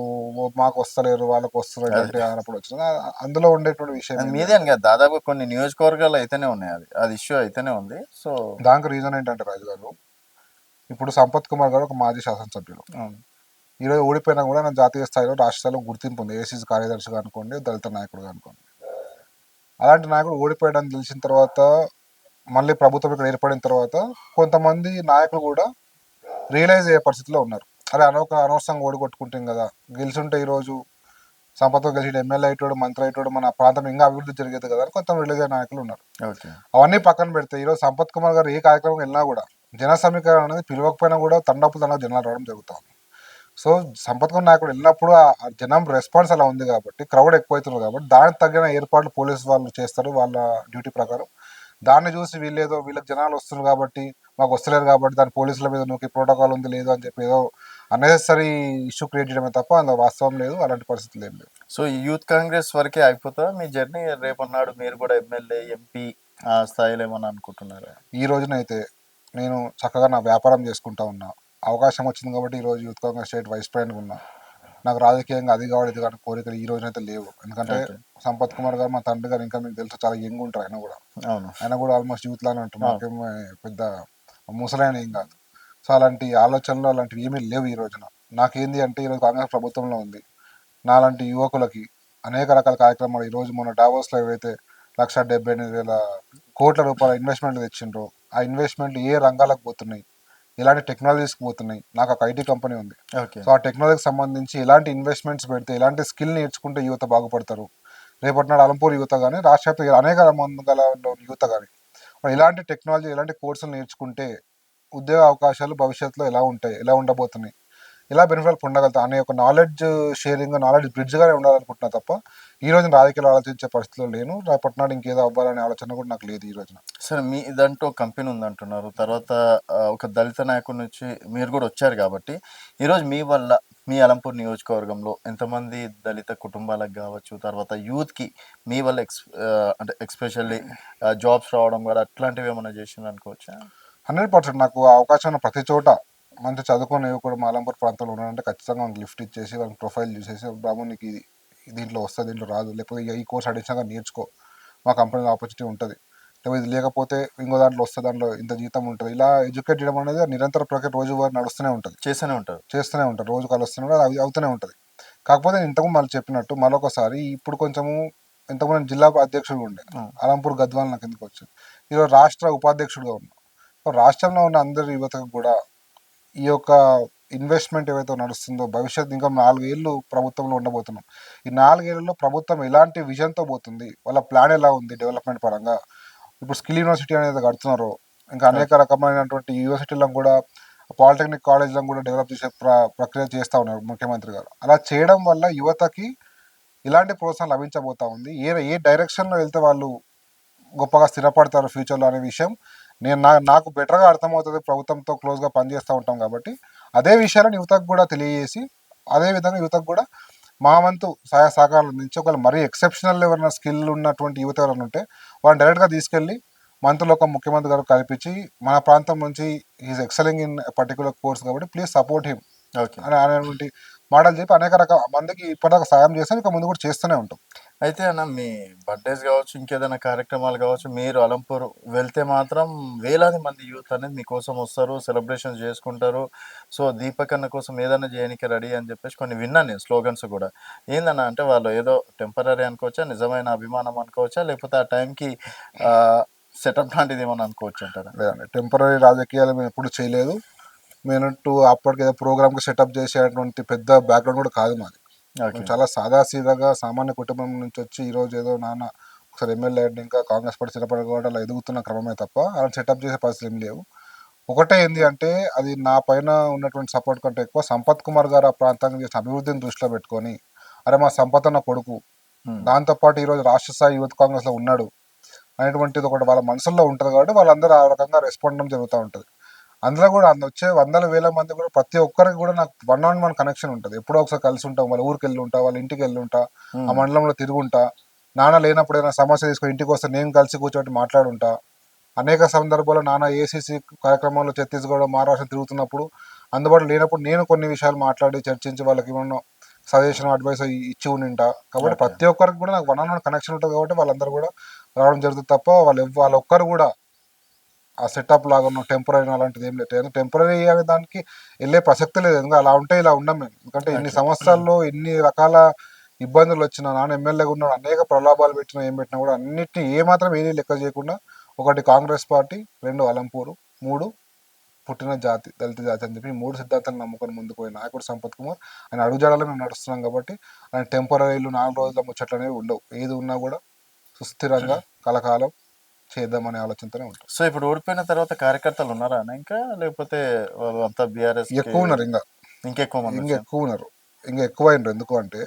మాకు వస్తలేరు వాళ్ళకు వస్తారు అది ఇలాంటి ఆరోపణలు వచ్చింది. అందులో ఉండేటువంటి విషయం అది ఏంటి మీదే అని అంటే కాదు. దాదాపు కొన్ని నియోజకవర్గాలు అయితేనే ఉన్నాయి. అది ఇష్యూ అయితేనే ఉంది. సో దానికి రీజన్ ఏంటంటే రాజు గారు ఇప్పుడు సంపత్ కుమార్ గారు ఒక మాజీ శాసనసభ్యులు. అవును. ఈరోజు ఓడిపోయినా కూడా నా జాతీయ స్థాయిలో రాష్ట్ర స్థాయిలో గుర్తింపు ఉంది. ఏసీసీ కార్యదర్శిగా అనుకోండి, దళిత నాయకుడుగా అనుకోండి. అలాంటి నాయకుడు ఓడిపోయాడని తెలిసిన తర్వాత మళ్ళీ ప్రభుత్వం ఇక్కడ ఏర్పడిన తర్వాత కొంతమంది నాయకులు కూడా రియలైజ్ అయ్యే పరిస్థితిలో ఉన్నారు. అరే అనవసరంగా ఓడిగొట్టుకుంటాం కదా, గెలిచుంటే ఈరోజు సంపత్తో గెలిచి ఎమ్మెల్యే అయ్యేటోడు మంత్రి అయ్యేటోడు మన ప్రాంతం ఇంకా అభివృద్ధి జరిగేది కదా అని కొంత రిలీజ్ అయిన నాయకులు ఉన్నారు. ఓకే. అవన్నీ పక్కన పెడితే ఈరోజు సంపత్ కుమార్ గారు ఏ కార్యక్రమం వెళ్ళినా కూడా జన సమీకరణ అనేది పిలవకపోయినా కూడా తండపు జనాలు రావడం జరుగుతుంది. సో సంపత్ కుమార్ నాయకుడు వెళ్ళినప్పుడు ఆ జనం రెస్పాన్స్ అలా ఉంది కాబట్టి క్రౌడ్ ఎక్కువైతున్నారు కాబట్టి దానికి తగిన ఏర్పాట్లు పోలీసు వాళ్ళు చేస్తారు వాళ్ళ డ్యూటీ ప్రకారం. దాన్ని చూసి వీళ్ళేదో వీళ్ళకి జనాలు వస్తున్నారు కాబట్టి మాకు వస్తలేరు కాబట్టి దాని పోలీసుల మీద నూకి ప్రోటోకాల్ ఉంది లేదు అని చెప్పి ఏదో అన్నెసరీ ఇష్యూ క్రియేట్ చేయడమే తప్ప అందులో వాస్తవం లేదు. అలాంటి పరిస్థితులు ఏం లేవు. సో ఈ యూత్ కాంగ్రెస్ వరకే అయిపోతుందా మీ జర్నీ? రేపన్నాడు మీరు కూడా ఎమ్మెల్యే, ఎంపీ ఆ స్థాయిలో ఏమన్నా అనుకుంటున్నారా? ఈ రోజునైతే నేను చక్కగా నా వ్యాపారం చేసుకుంటా ఉన్నా. అవకాశం వచ్చింది కాబట్టి ఈరోజు యూత్ కాంగ్రెస్ స్టేట్ వైస్ ప్రెసిడెంట్గా ఉన్నా. నాకు రాజకీయంగా అది కావాలి ఇది కానీ కోరికలు ఈ రోజునైతే లేవు. ఎందుకంటే ఓకే. సంపత్ కుమార్ గారు మా తండ్రి గారు ఇంకా మీకు తెలుసు చాలా యంగ్ ఉంటారు. అవును. ఆయన కూడా ఆల్మోస్ట్ యూత్ లానే ఉంటారు. అవును. మాకేమో పెద్ద ముసలైన ఏం కాదు. సో అలాంటి ఆలోచనలు అలాంటివి ఏమీ లేవు ఈ రోజున. నాకేంది అంటే ఈరోజు కాంగ్రెస్ ప్రభుత్వంలో ఉంది. నాలాంటి యువకులకి అనేక రకాల కార్యక్రమాలు ఈరోజు మన డావోస్లో ఏవైతే 1,78,000 కోట్ల రూపాయల ఇన్వెస్ట్మెంట్లు తెచ్చిండ్రో ఆ ఇన్వెస్ట్మెంట్లు ఏ రంగాలకు పోతున్నాయి, ఎలాంటి టెక్నాలజీస్కి పోతున్నాయి. నాకు ఒక ఐటీ కంపెనీ ఉంది. ఓకే. సో ఆ టెక్నాలజీకి సంబంధించి ఎలాంటి ఇన్వెస్ట్మెంట్స్ పెడితే ఎలాంటి స్కిల్ నేర్చుకుంటే యువత బాగుపడతారు. రేపటి నాడు అలంపూర్ యువత కానీ రాష్ట్ర అనేక మండల యువత కానీ ఎలాంటి టెక్నాలజీ ఎలాంటి కోర్సులు నేర్చుకుంటే ఉద్యోగ అవకాశాలు భవిష్యత్తులో ఎలా ఉంటాయి, ఎలా ఉండబోతున్నాయి, ఎలా బెనిఫిట్ పొందగలుగుతా అనే ఒక నాలెడ్జ్ షేరింగ్ నాలెడ్జ్ బ్రిడ్జ్గానే ఉండాలనుకుంటున్నా తప్ప ఈ రోజున రాజకీయాలు ఆలోచించే పరిస్థితిలో లేను. రేపటి నాడు ఇంకేదో అవ్వాలనే ఆలోచన కూడా నాకు లేదు ఈ రోజున. సరే మీ ఇదంటూ కంపెనీ ఉందంటున్నారు. తర్వాత ఒక దళిత నాయకుడి నుంచి మీరు కూడా వచ్చారు కాబట్టి ఈరోజు మీ వల్ల మీ అలంపూర్ నియోజకవర్గంలో ఎంతమంది దళిత కుటుంబాలకు కావచ్చు, తర్వాత యూత్‌కి మీ వల్ల అంటే ఎస్పెషల్లీ జాబ్స్ రావడం కూడా అట్లాంటివి ఏమన్నా చేసిండ్రు అనుకోవచ్చా? 100% నాకు ఆ అవకాశం ఉన్న ప్రతి చోట మంచి చదువుకున్న యువకుడు మా అలంపూర్ ప్రాంతంలో ఉన్నాడంటే ఖచ్చితంగా వాళ్ళకి లిఫ్ట్ ఇచ్చేసి వాళ్ళకి ప్రొఫైల్ చూసేసి బాబు నీకు ఇది దీంట్లో వస్తుంది దీంట్లో రాదు లేకపోతే ఈ కోర్స్ అడిషనల్గా నేర్చుకో మా కంపెనీలో ఆపర్చునిటీ ఉంటుంది లేకపోతే ఇది లేకపోతే ఇంకో దాంట్లో వస్తుంది దాంట్లో ఇంత జీతం ఉంటుంది ఇలా ఎడ్యుకేట్ చేయడం అనేది నిరంతర ప్రక్రియ రోజువారీ నడుస్తూనే ఉంటుంది. చేస్తూనే ఉంటారు. రోజు కలుస్తూనే అది అవుతూనే ఉంటుంది. కాకపోతే నేను ఇంతకు మళ్ళీ చెప్పినట్టు మరొకసారి ఇప్పుడు కొంచెము ఇంతకుముందు నేను జిల్లా అధ్యక్షుడు ఉండే అలంపూర్ గద్వాల్ నాకు ఎందుకు వచ్చింది. ఈరోజు రాష్ట్ర ఉపాధ్యక్షుడిగా ఉన్నా. రాష్ట్రంలో ఉన్న అందరి యువతకు కూడా ఈ యొక్క ఇన్వెస్ట్మెంట్ ఏవైతే నడుస్తుందో భవిష్యత్తు ఇంకా 4 ఏళ్ళు ప్రభుత్వంలో ఉండబోతున్నాం. ఈ 4 ఏళ్లలో ప్రభుత్వం ఎలాంటి విజన్తో పోతుంది, వాళ్ళ ప్లాన్ ఎలా ఉంది డెవలప్మెంట్ పరంగా. ఇప్పుడు స్కిల్ యూనివర్సిటీ అనేది కడుతున్నారో ఇంకా అనేక రకమైనటువంటి యూనివర్సిటీలను కూడా పాలిటెక్నిక్ కాలేజ్లను కూడా డెవలప్ చేసే ప్రక్రియ చేస్తూ ఉన్నారు ముఖ్యమంత్రి గారు. అలా చేయడం వల్ల యువతకి ఇలాంటి ప్రోత్సాహం లభించబోతా ఉంది. ఏ డైరెక్షన్లో వెళ్తే వాళ్ళు గొప్పగా స్థిరపడతారు ఫ్యూచర్లో అనే విషయం నాకు బెటర్గా అర్థమవుతుంది. ప్రభుత్వంతో క్లోజ్గా పనిచేస్తూ ఉంటాం కాబట్టి అదే విషయాలను యువతకు కూడా తెలియజేసి, అదేవిధంగా యువతకు కూడా మా వంతు సహాయ సహకారాలు అందించి, ఒకవేళ మరీ ఎక్సెప్షనల్ ఎవరైనా స్కిల్ ఉన్నటువంటి యువత ఎవరైనా ఉంటే వాళ్ళని డైరెక్ట్గా తీసుకెళ్ళి మంత్రులు ఒక ముఖ్యమంత్రి గారు కల్పించి, మన ప్రాంతం నుంచి is excelling in particular course కాబట్టి ప్లీజ్ సపోర్ట్ హిమ్ ఓకే. అని అనేటువంటి మాటలు చెప్పి అనేక రకాల మందికి ఇప్పటిదాకా సాయం చేస్తాం, ఇక ముందు కూడా చేస్తూనే ఉంటాం. అయితే అన్న మీ బర్త్‌డేస్ గావచ్చు, ఇంకేదైనా కార్యక్రమాలు గావచ్చు, మీరు అలంపూర్ వెళ్తే మాత్రం వేలాది మంది యూత్ అనేది మీకోసం వస్తారు, సెలబ్రేషన్స్ జేసుకుంటారు. సో, దీపక్ అన్న కోసం ఏదైనా జేయనీకి రెడీ అని జెప్పేసి కొన్ని విన్నాను నేను స్లోగన్స్ గూడా. ఏందన్నా అంటే వాళ్ళు ఏదో టెంపరరీ అనుకోవచ్చా? నిజమైన అభిమానం అనుకోవచ్చా? లేకపోతే ఆ టైంకి సెటప్ లాంటిదేమన్నా అనుకోవచ్చంటారా? లేదండి, టెంపరరీ రాజకీయాలు మేము ఎప్పుడు చేయలేదు. మేనంటూ అప్పటికి ఏదో ప్రోగ్రామ్కి సెటప్ చేసేటువంటి పెద్ద బ్యాక్గ్రౌండ్ కూడా కాదు మాది. ఓకే. మేము చాలా సాదాసీదాగా సామాన్య కుటుంబం నుంచి వచ్చి ఈరోజు ఏదో నాన్న ఒకసారి ఎమ్మెల్యే అయ్యిండు, ఇంకా కాంగ్రెస్ పార్టీ స్థిరపడకుండా అలా ఎదుగుతున్న క్రమమే తప్ప అలా సెటప్ చేసే పరిస్థితులు ఏం లేవు. ఒకటే ఏంది అంటే, అది నా పైన ఉన్నటువంటి సపోర్ట్ కంటే ఎక్కువ సంపత్ కుమార్ గారు ఆ ప్రాంతానికి చేసిన అభివృద్ధిని దృష్టిలో పెట్టుకొని, అరే మా సంపత్ అన్న కొడుకు, హ్మ్. దాంతోపాటు ఈరోజు రాష్ట్ర స్థాయి యూత్ కాంగ్రెస్లో ఉన్నాడు అనేటువంటిది ఒకటి వాళ్ళ మనసుల్లో ఉంటుంది కాబట్టి వాళ్ళందరూ ఆ రకంగా రెస్పాండ్ జరుగుతూ ఉంటుంది. అందులో కూడా వచ్చే వందల వేల మంది కూడా ప్రతి ఒక్కరికి కూడా నాకు 1-on-1 కనెక్షన్ ఉంటుంది. ఎప్పుడో ఒకసారి కలిసి ఉంటాం, వాళ్ళ ఊరికి వెళ్ళి ఉంటా, వాళ్ళ ఇంటికి వెళ్ళి ఉంటా, ఆ హ్మ్. మండలంలో తిరుగుంటా. నాన్న లేనప్పుడు ఏదైనా సమస్య తీసుకొని ఇంటికి వస్తే నేను కలిసి కూర్చోబెట్టి మాట్లాడుంటా. అనేక సందర్భాల్లో నాన్న ఏసీసీ కార్యక్రమాల్లో ఛత్తీస్గఢ్, మహారాష్ట్ర తిరుగుతున్నప్పుడు అందుబాటులో లేనప్పుడు నేను కొన్ని విషయాలు మాట్లాడి చర్చించి వాళ్ళకి ఏమన్నా సజెషన్ అడ్వైస్ ఇచ్చి ఉండింటా. కాబట్టి ఓకే. ప్రతి ఒక్కరికి కూడా నాకు 1-on-1 కనెక్షన్ ఉంటుంది కాబట్టి వాళ్ళందరూ కూడా రావడం జరుగుతుంది తప్ప వాళ్ళ ఒక్కరు కూడా ఆ సెటప్ లాగా టెంపరరీ అలాంటిది ఏం లేదు. టెంపరరీ అనే దానికి వెళ్ళే ప్రసక్తి లేదు. ఎందుకంటే అలా ఉంటే ఇలా ఉండం మేము. ఎందుకంటే ఇన్ని ఓకే. సంవత్సరాల్లో ఎన్ని రకాల ఇబ్బందులు వచ్చినా, నాన్న ఎమ్మెల్యేగా ఉన్నాడు, అనేక ప్రలోభాలు పెట్టినా ఏం పెట్టినా కూడా అన్నిటిని ఏమాత్రం ఏది లెక్క చేయకుండా, ఒకటి కాంగ్రెస్ పార్టీ, 2 అలంపూరు, 3 పుట్టిన జాతి దళిత జాతి అని చెప్పి 3 సిద్ధాంతాలను నమ్ముకొని ముందుకు పోయిన నాయకుడు సంపత్ కుమార్. ఆయన అడుగుజాడలో మేము నడుస్తున్నాం కాబట్టి ఆయన టెంపరీలు 4 రోజుల ముచ్చట్లు అనేవి ఉండవు. ఏది ఉన్నా కూడా సుస్థిరంగా కలకాలం చేద్దామనే ఆలోచనతోనే ఉంటాం. సో, ఇప్పుడు ఓడిపోయిన తర్వాత కార్యకర్తలు ఉన్నారా అన్న ఇంకా? లేకపోతే వాళ్ళు అంతా బీఆర్ఎస్‌కి ఎక్కువ ఉన్నారు ఇంకెక్కువ మందొచ్చారా? ఇంకెక్కువ ఉన్నారు. ఇంకా ఎక్కువైండ్రు. ఎందుకు అంటే,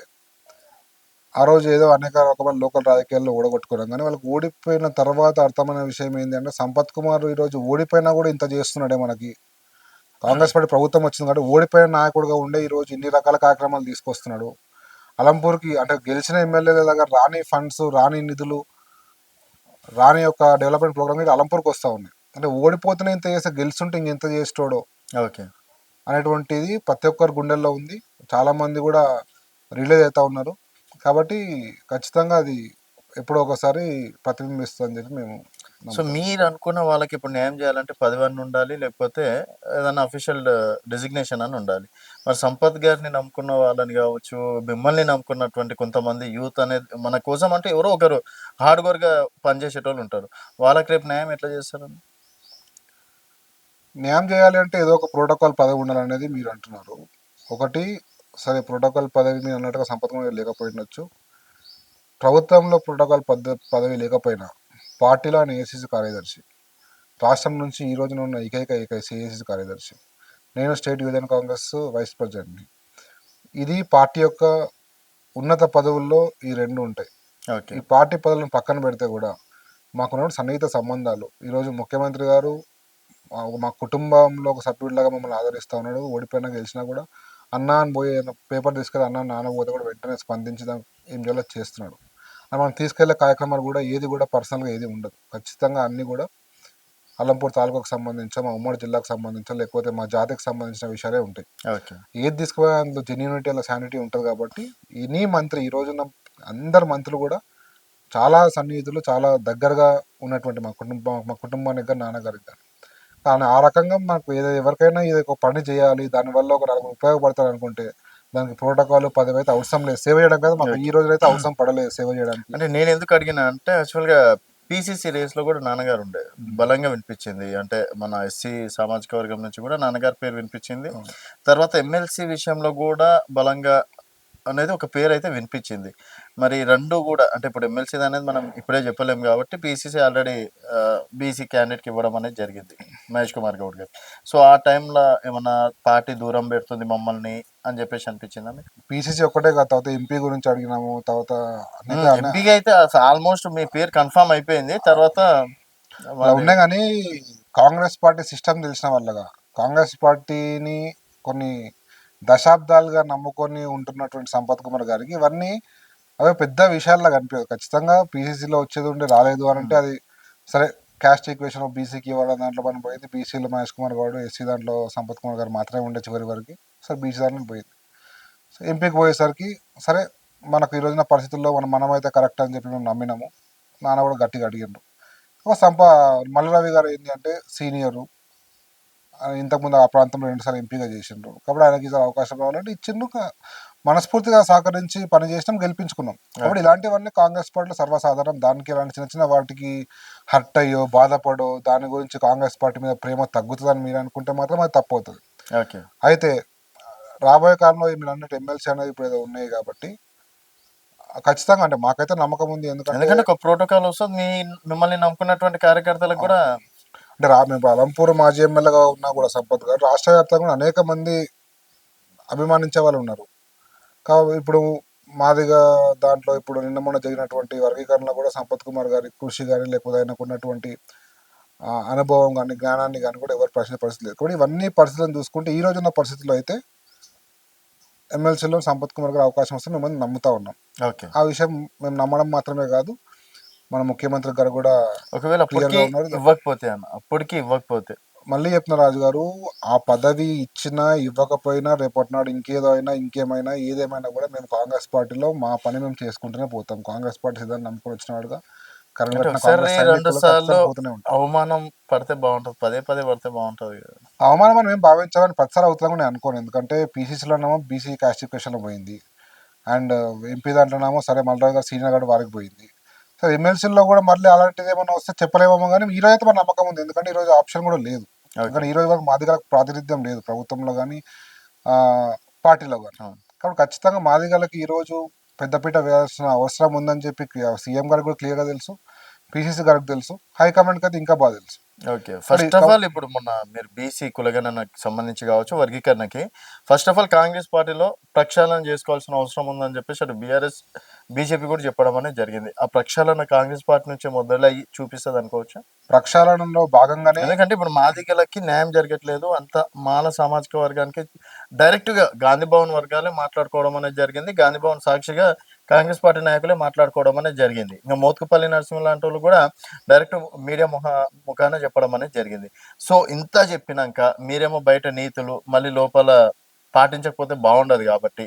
ఆ రోజు ఏదో అనేక రకమైన లోకల్ రాజకీయాల్లో ఓడగొట్టుకున్నాం. కానీ వాళ్ళకి ఓడిపోయిన తర్వాత అర్థమైన విషయం ఏంటి అంటే, సంపత్ కుమార్ ఈరోజు ఓడిపోయినా కూడా ఇంత చేస్తున్నాడే మనకి. కాంగ్రెస్ పార్టీ ప్రభుత్వం వచ్చింది కాబట్టి ఓడిపోయిన నాయకుడుగా ఉండే ఈరోజు ఇన్ని రకాల కార్యక్రమాలు తీసుకొస్తున్నాడు. అలంపూర్కి అంటే గెలిచిన ఎమ్మెల్యేల దగ్గర రాని ఫండ్స్, రాని నిధులు, రాని యొక్క డెవలప్మెంట్ ప్రోగ్రామ్ మీద అలంపూర్కి వస్తూ ఉన్నాయి. అంటే ఓడిపోతేనే ఇంత చేస్తే గెలుస్తుంటే ఇంకెంత చేసేటోడో ఓకే. అనేటువంటిది ప్రతి ఒక్కరి గుండెల్లో ఉంది. చాలామంది కూడా రిలీజ్ అవుతూ ఉన్నారు. కాబట్టి ఖచ్చితంగా అది ఎప్పుడో ఒకసారి ప్రతిబింబిస్తుందని చెప్పి మేము సో, నమ్ముతాం. మీరనుకున్న వాళ్ళకి ఇప్పుడు న్యాయం జేయాలంటే 10 ఉండాలి. లేకపోతే ఏదన్నా అఫీషియల్ డెసిగ్నేషన్ అని ఉండాలి. మరి సంపత్ గారిని నమ్ముకున్న వాళ్ళని గావచ్చు, మిమ్మల్ని నమ్ముకున్నటువంటి కొంతమంది యూత్ అనేది మన కోసం అంటే ఎవరో ఒకరు హార్డ్‌కోర్‌గా పనిజేసేటోళ్ళుంటారు. వాళ్ళకి రేపు న్యాయం ఎట్లా జేస్తారన్న? న్యాయం చేయాలి అంటే ఏదో ఒక ప్రోటోకాల్ పదవి ఉండాలనేది మీరు అంటున్నారు. ఒకటి, సరే ప్రోటోకాల్ పదవి మీరు అన్నట్టుగా సంపత్ కుమార్ లేకపోయిండొచ్చు. ప్రభుత్వంలో ప్రోటోకాల్ పదవి లేకపోయినా పార్టీలో ఆయన ఏసీసీ కార్యదర్శి. రాష్ట్రం నుంచి ఈ రోజున ఉన్న ఏకైక ఏసీసీ కార్యదర్శి. నేను స్టేట్ యువజన కాంగ్రెస్ వైస్ ప్రెసిడెంట్ని. ఇది పార్టీ యొక్క ఉన్నత పదవుల్లో ఈ 2 ఉంటాయి. ఓకే. ఈ పార్టీ పదవులను పక్కన పెడితే కూడా మాకున్న సన్నిహిత సంబంధాలు. ఈరోజు ముఖ్యమంత్రి గారు మా కుటుంబంలో ఒక సభ్యుడిలాగా మమ్మల్ని ఆదరిస్తూ ఉన్నాడు. ఓడిపోయినా గెలిచినా కూడా అన్నా అని పోయి పేపర్ తీసుకెళ్ళి అన్న నాన్న పోతే కూడా వెంటనే స్పందించి దానికి ఏం చేయాలో చేస్తున్నాడు. మనం తీసుకెళ్లే కార్యక్రమాలు కూడా ఏది కూడా పర్సనల్గా ఏది ఉండదు. ఖచ్చితంగా అన్నీ కూడా అల్లంపూర్ తాలూకాకు సంబంధించా, మా ఉమ్మడి జిల్లాకు సంబంధించా, లేకపోతే మా జాతికి సంబంధించిన విషయాలే ఉంటాయి. ఓకే. ఏది తీసుకుపోయినా అందులో జెన్యూనిటీ అలా శానిటీ ఉంటుంది కాబట్టి ఎనీ మంత్రి ఈ రోజున అందరు మంత్రులు కూడా చాలా సన్నిహితులు, చాలా దగ్గరగా ఉన్నటువంటి మా కుటుంబానికి కానీ నాన్నగారికి కానీ. కానీ ఆ రకంగా మాకు ఎవరికైనా ఇది ఒక పని చేయాలి, దానివల్ల ఒక నలుగురు ఉపయోగపడతారు అనుకుంటే దానికి ప్రోటోకాల్ పదవి అయితే అవసరం లేదు. సేవ చేయడం కదా మాకు ఓకే. ఈ రోజునైతే అవసరం పడలేదు సేవ చేయడానికి. అంటే నేనెందుకు అడిగినా అంటే యాక్చువల్‌గా పీసీసీ రేస్‌లో గూడా నాన్నగారు ఉండే. బలంగా వినిపిచ్చింది. అంటే మన ఎస్సీ సామాజిక వర్గం నుంచి గూడా నాన్నగారి పేరు వినిపిచ్చింది. అవును. తర్వాత ఎమ్మెల్సీ విషయంలో గూడా బలంగా అనేది ఒక పేరు అయితే వినిపించింది. మరి రెండు కూడా అంటే ఇప్పుడు ఎమ్మెల్సీ అనేది మనం ఇప్పుడే చెప్పలేము కాబట్టి పీసీసీ ఆల్రెడీ బీసీ క్యాండిడేట్కి ఇవ్వడం అనేది జరిగింది మహేష్ కుమార్ గౌడ్ గారు. సో ఆ టైంలో ఏమన్నా పార్టీ దూరం పెడుతుంది మమ్మల్ని అని చెప్పేసి అనిపించిందా మీకు? పీసీసీ ఒక్కటే కాదు, తర్వాత ఎంపీ గురించి అడిగినాము, తర్వాత అనేక ఎంపీగా అయితే ఆల్మోస్ట్ మీ పేరు కన్ఫర్మ్ అయిపోయింది. తర్వాత అలా ఉన్నాయి. కానీ కాంగ్రెస్ పార్టీ సిస్టమ్ తెలిసిన వాళ్ళగా, కాంగ్రెస్ పార్టీని కొన్ని దశాబ్దాలుగా నమ్ముకొని ఉంటున్నటువంటి సంపత్ కుమార్ గారికి ఇవన్నీ అవే పెద్ద విషయాల్లో కనిపించదు. ఖచ్చితంగా పీసీసీలో వచ్చేది ఉండి రాలేదు అని అంటే అది సరే, క్యాస్ట్ ఈక్వేషన్ బీసీకి ఇవ్వడం దాంట్లో మనం పోయింది, బీసీలో మహేష్ కుమార్ గౌడ్, ఎస్సీ దాంట్లో సంపత్ కుమార్ గారు మాత్రమే ఉండే చివరి వరకు. సరే బీసీ దాంట్లో పోయింది. సో ఎంపీకి పోయేసరికి సరే మనకు ఈ రోజున పరిస్థితుల్లో మనమైతే కరెక్ట్ అని చెప్పి మేము నమ్మినాము. నాన్న కూడా గట్టిగా అడిగిండ్రు. ఒక మల్లు గారు ఏంటి అంటే సీనియరు, ఇంతకుముందు ఆ ప్రాంతంలో 2 సార్లు ఎంపీగా చేసిండ్రు కాబట్టి ఆయనకి ఈసారి అవకాశం కావాలంటే ఇచ్చిండ్రు. మనస్ఫూర్తిగా సహకరించి పని చేసినాం, గెలిపించుకున్నాం. కాబట్టి ఇలాంటివన్నీ కాంగ్రెస్ పార్టీలో సర్వసాధారణం. దానికి ఇలాంటి చిన్న చిన్న వాటికి హర్ట్ అయ్యో బాధపడో దాని గురించి కాంగ్రెస్ పార్టీ మీద ప్రేమ తగ్గుతుందని మీరు అనుకుంటే మాత్రం అది తప్పు అవుతుంది. ఓకే. అయితే రాబోయే కాలంలో మీరు అన్నట్టు ఎమ్మెల్సీ అనేది ఇప్పుడు ఏదో ఉన్నాయి కాబట్టి ఖచ్చితంగా అంటే మాకైతే నమ్మకం ఉంది. ఎందుకంటే ఒక ప్రోటోకాల్ వస్తుంది మిమ్మల్ని నమ్ముకున్నటువంటి కార్యకర్తలకు కూడా. అంటే మేము అలంపూర్ మాజీ ఎమ్మెల్యేగా ఉన్నా కూడా సంపత్ గారు రాష్ట్ర వ్యాప్తంగా అనేక మంది అభిమానించే వాళ్ళు ఉన్నారు. కాబట్టి ఇప్పుడు మాదిగా దాంట్లో ఇప్పుడు నిన్న మొన్న జరిగినటువంటి వర్గీకరణలో కూడా సంపత్ కుమార్ గారి కృషి కానీ లేకపోతే ఆయనకు ఉన్నటువంటి అనుభవం కానీ జ్ఞానాన్ని కానీ కూడా ఎవరు ప్రశ్న పరిస్థితి లేదు. కాబట్టి ఇవన్నీ పరిస్థితులను చూసుకుంటే ఈ రోజున్న పరిస్థితుల్లో అయితే ఎమ్మెల్సీలో సంపత్ కుమార్ గారు అవకాశం వస్తే మేము నమ్ముతా ఉన్నాం. ఓకే. ఆ విషయం మేము నమ్మడం మాత్రమే కాదు, మన ముఖ్యమంత్రి గారు కూడా ఒకవేళ అప్పటికి ఇవ్వకపోతే మళ్ళీ చెప్తున్న రాజు గారు, ఆ పదవి ఇచ్చినా ఇవ్వకపోయినా రేపటి నాడు ఇంకేదో అయినా ఇంకేమైనా ఏదేమైనా కూడా మేము కాంగ్రెస్ పార్టీలో మా పని మేము చేసుకుంటూనే పోతాం. కాంగ్రెస్ పార్టీ సిద్ధాన్ని నమ్ముకొని వచ్చిన వాడుగా అవమానం పడితే బాగుంటది, పదే పదే పడితే బాగుంటది. అవమానం అని మేము భావించామని ప్రతిసారి అవుతుందని నేను అనుకోను. ఎందుకంటే పీసీసీలోనేమో బీసీ క్లాసిఫికేషన్లో పోయింది, అండ్ ఎంపీ దాంట్లోనేమో సరే మల్రాజు గారు సీనియర్ గారు వారికి పోయింది. సరే ఎమ్మెల్సీలో కూడా మళ్ళీ అలాంటిది ఏమైనా వస్తే చెప్పలేమో, కానీ ఈ రోజు అయితే మన నమ్మకం ఉంది. ఎందుకంటే ఈ రోజు ఆప్షన్ కూడా లేదు. ఎందుకంటే ఈ రోజు వరకు మా దగ్గర ప్రాతినిధ్యం లేదు ప్రభుత్వంలో కానీ పార్టీలో కానీ. కాబట్టి ఖచ్చితంగా మాదిగలకి ఈరోజు పెద్దపీట వేయాల్సిన అవసరం ఉందని చెప్పి సీఎం గారికి కూడా క్లియర్గా తెలుసు, పీసీసీ గారికి తెలుసు, హైకమాండ్కి అయితే ఇంకా బాగా తెలుసు. ఓకే. ఫస్ట్ ఆఫ్ ఆల్ ఇప్పుడు మొన్న మీరు బీసీ కులగణనకి సంబంధించి కావచ్చు, వర్గీకరణకి ఫస్ట్ ఆఫ్ ఆల్ కాంగ్రెస్ పార్టీలో ప్రక్షాళన చేసుకోవాల్సిన అవసరం ఉందని చెప్పేసి అటు బీఆర్ఎస్ బీజేపీ కూడా చెప్పడం అనేది జరిగింది. ఆ ప్రక్షాళన కాంగ్రెస్ పార్టీ నుంచి మొదలయ్యి చూపిస్తుంది అనుకోవచ్చు. ప్రక్షాళనలో భాగంగానే, ఎందుకంటే ఇప్పుడు మాదిగలకి న్యాయం జరగట్లేదు, అంత మాల సామాజిక వర్గానికి డైరెక్ట్ గా గాంధీ భవన్ వర్గాలే మాట్లాడుకోవడం అనేది జరిగింది. గాంధీ భవన్ సాక్షిగా కాంగ్రెస్ పార్టీ నాయకులే మాట్లాడుకోవడం అనేది జరిగింది. ఇంకా మోత్కుపల్లి నరసింహ లాంటి వాళ్ళు కూడా డైరెక్ట్ మీడియా ముఖాన చెప్పడం అనేది జరిగింది. సో ఇంత చెప్పినాక మీరేమో బయట నీతులు మళ్ళీ లోపల పాటించకపోతే బాగుండదు కాబట్టి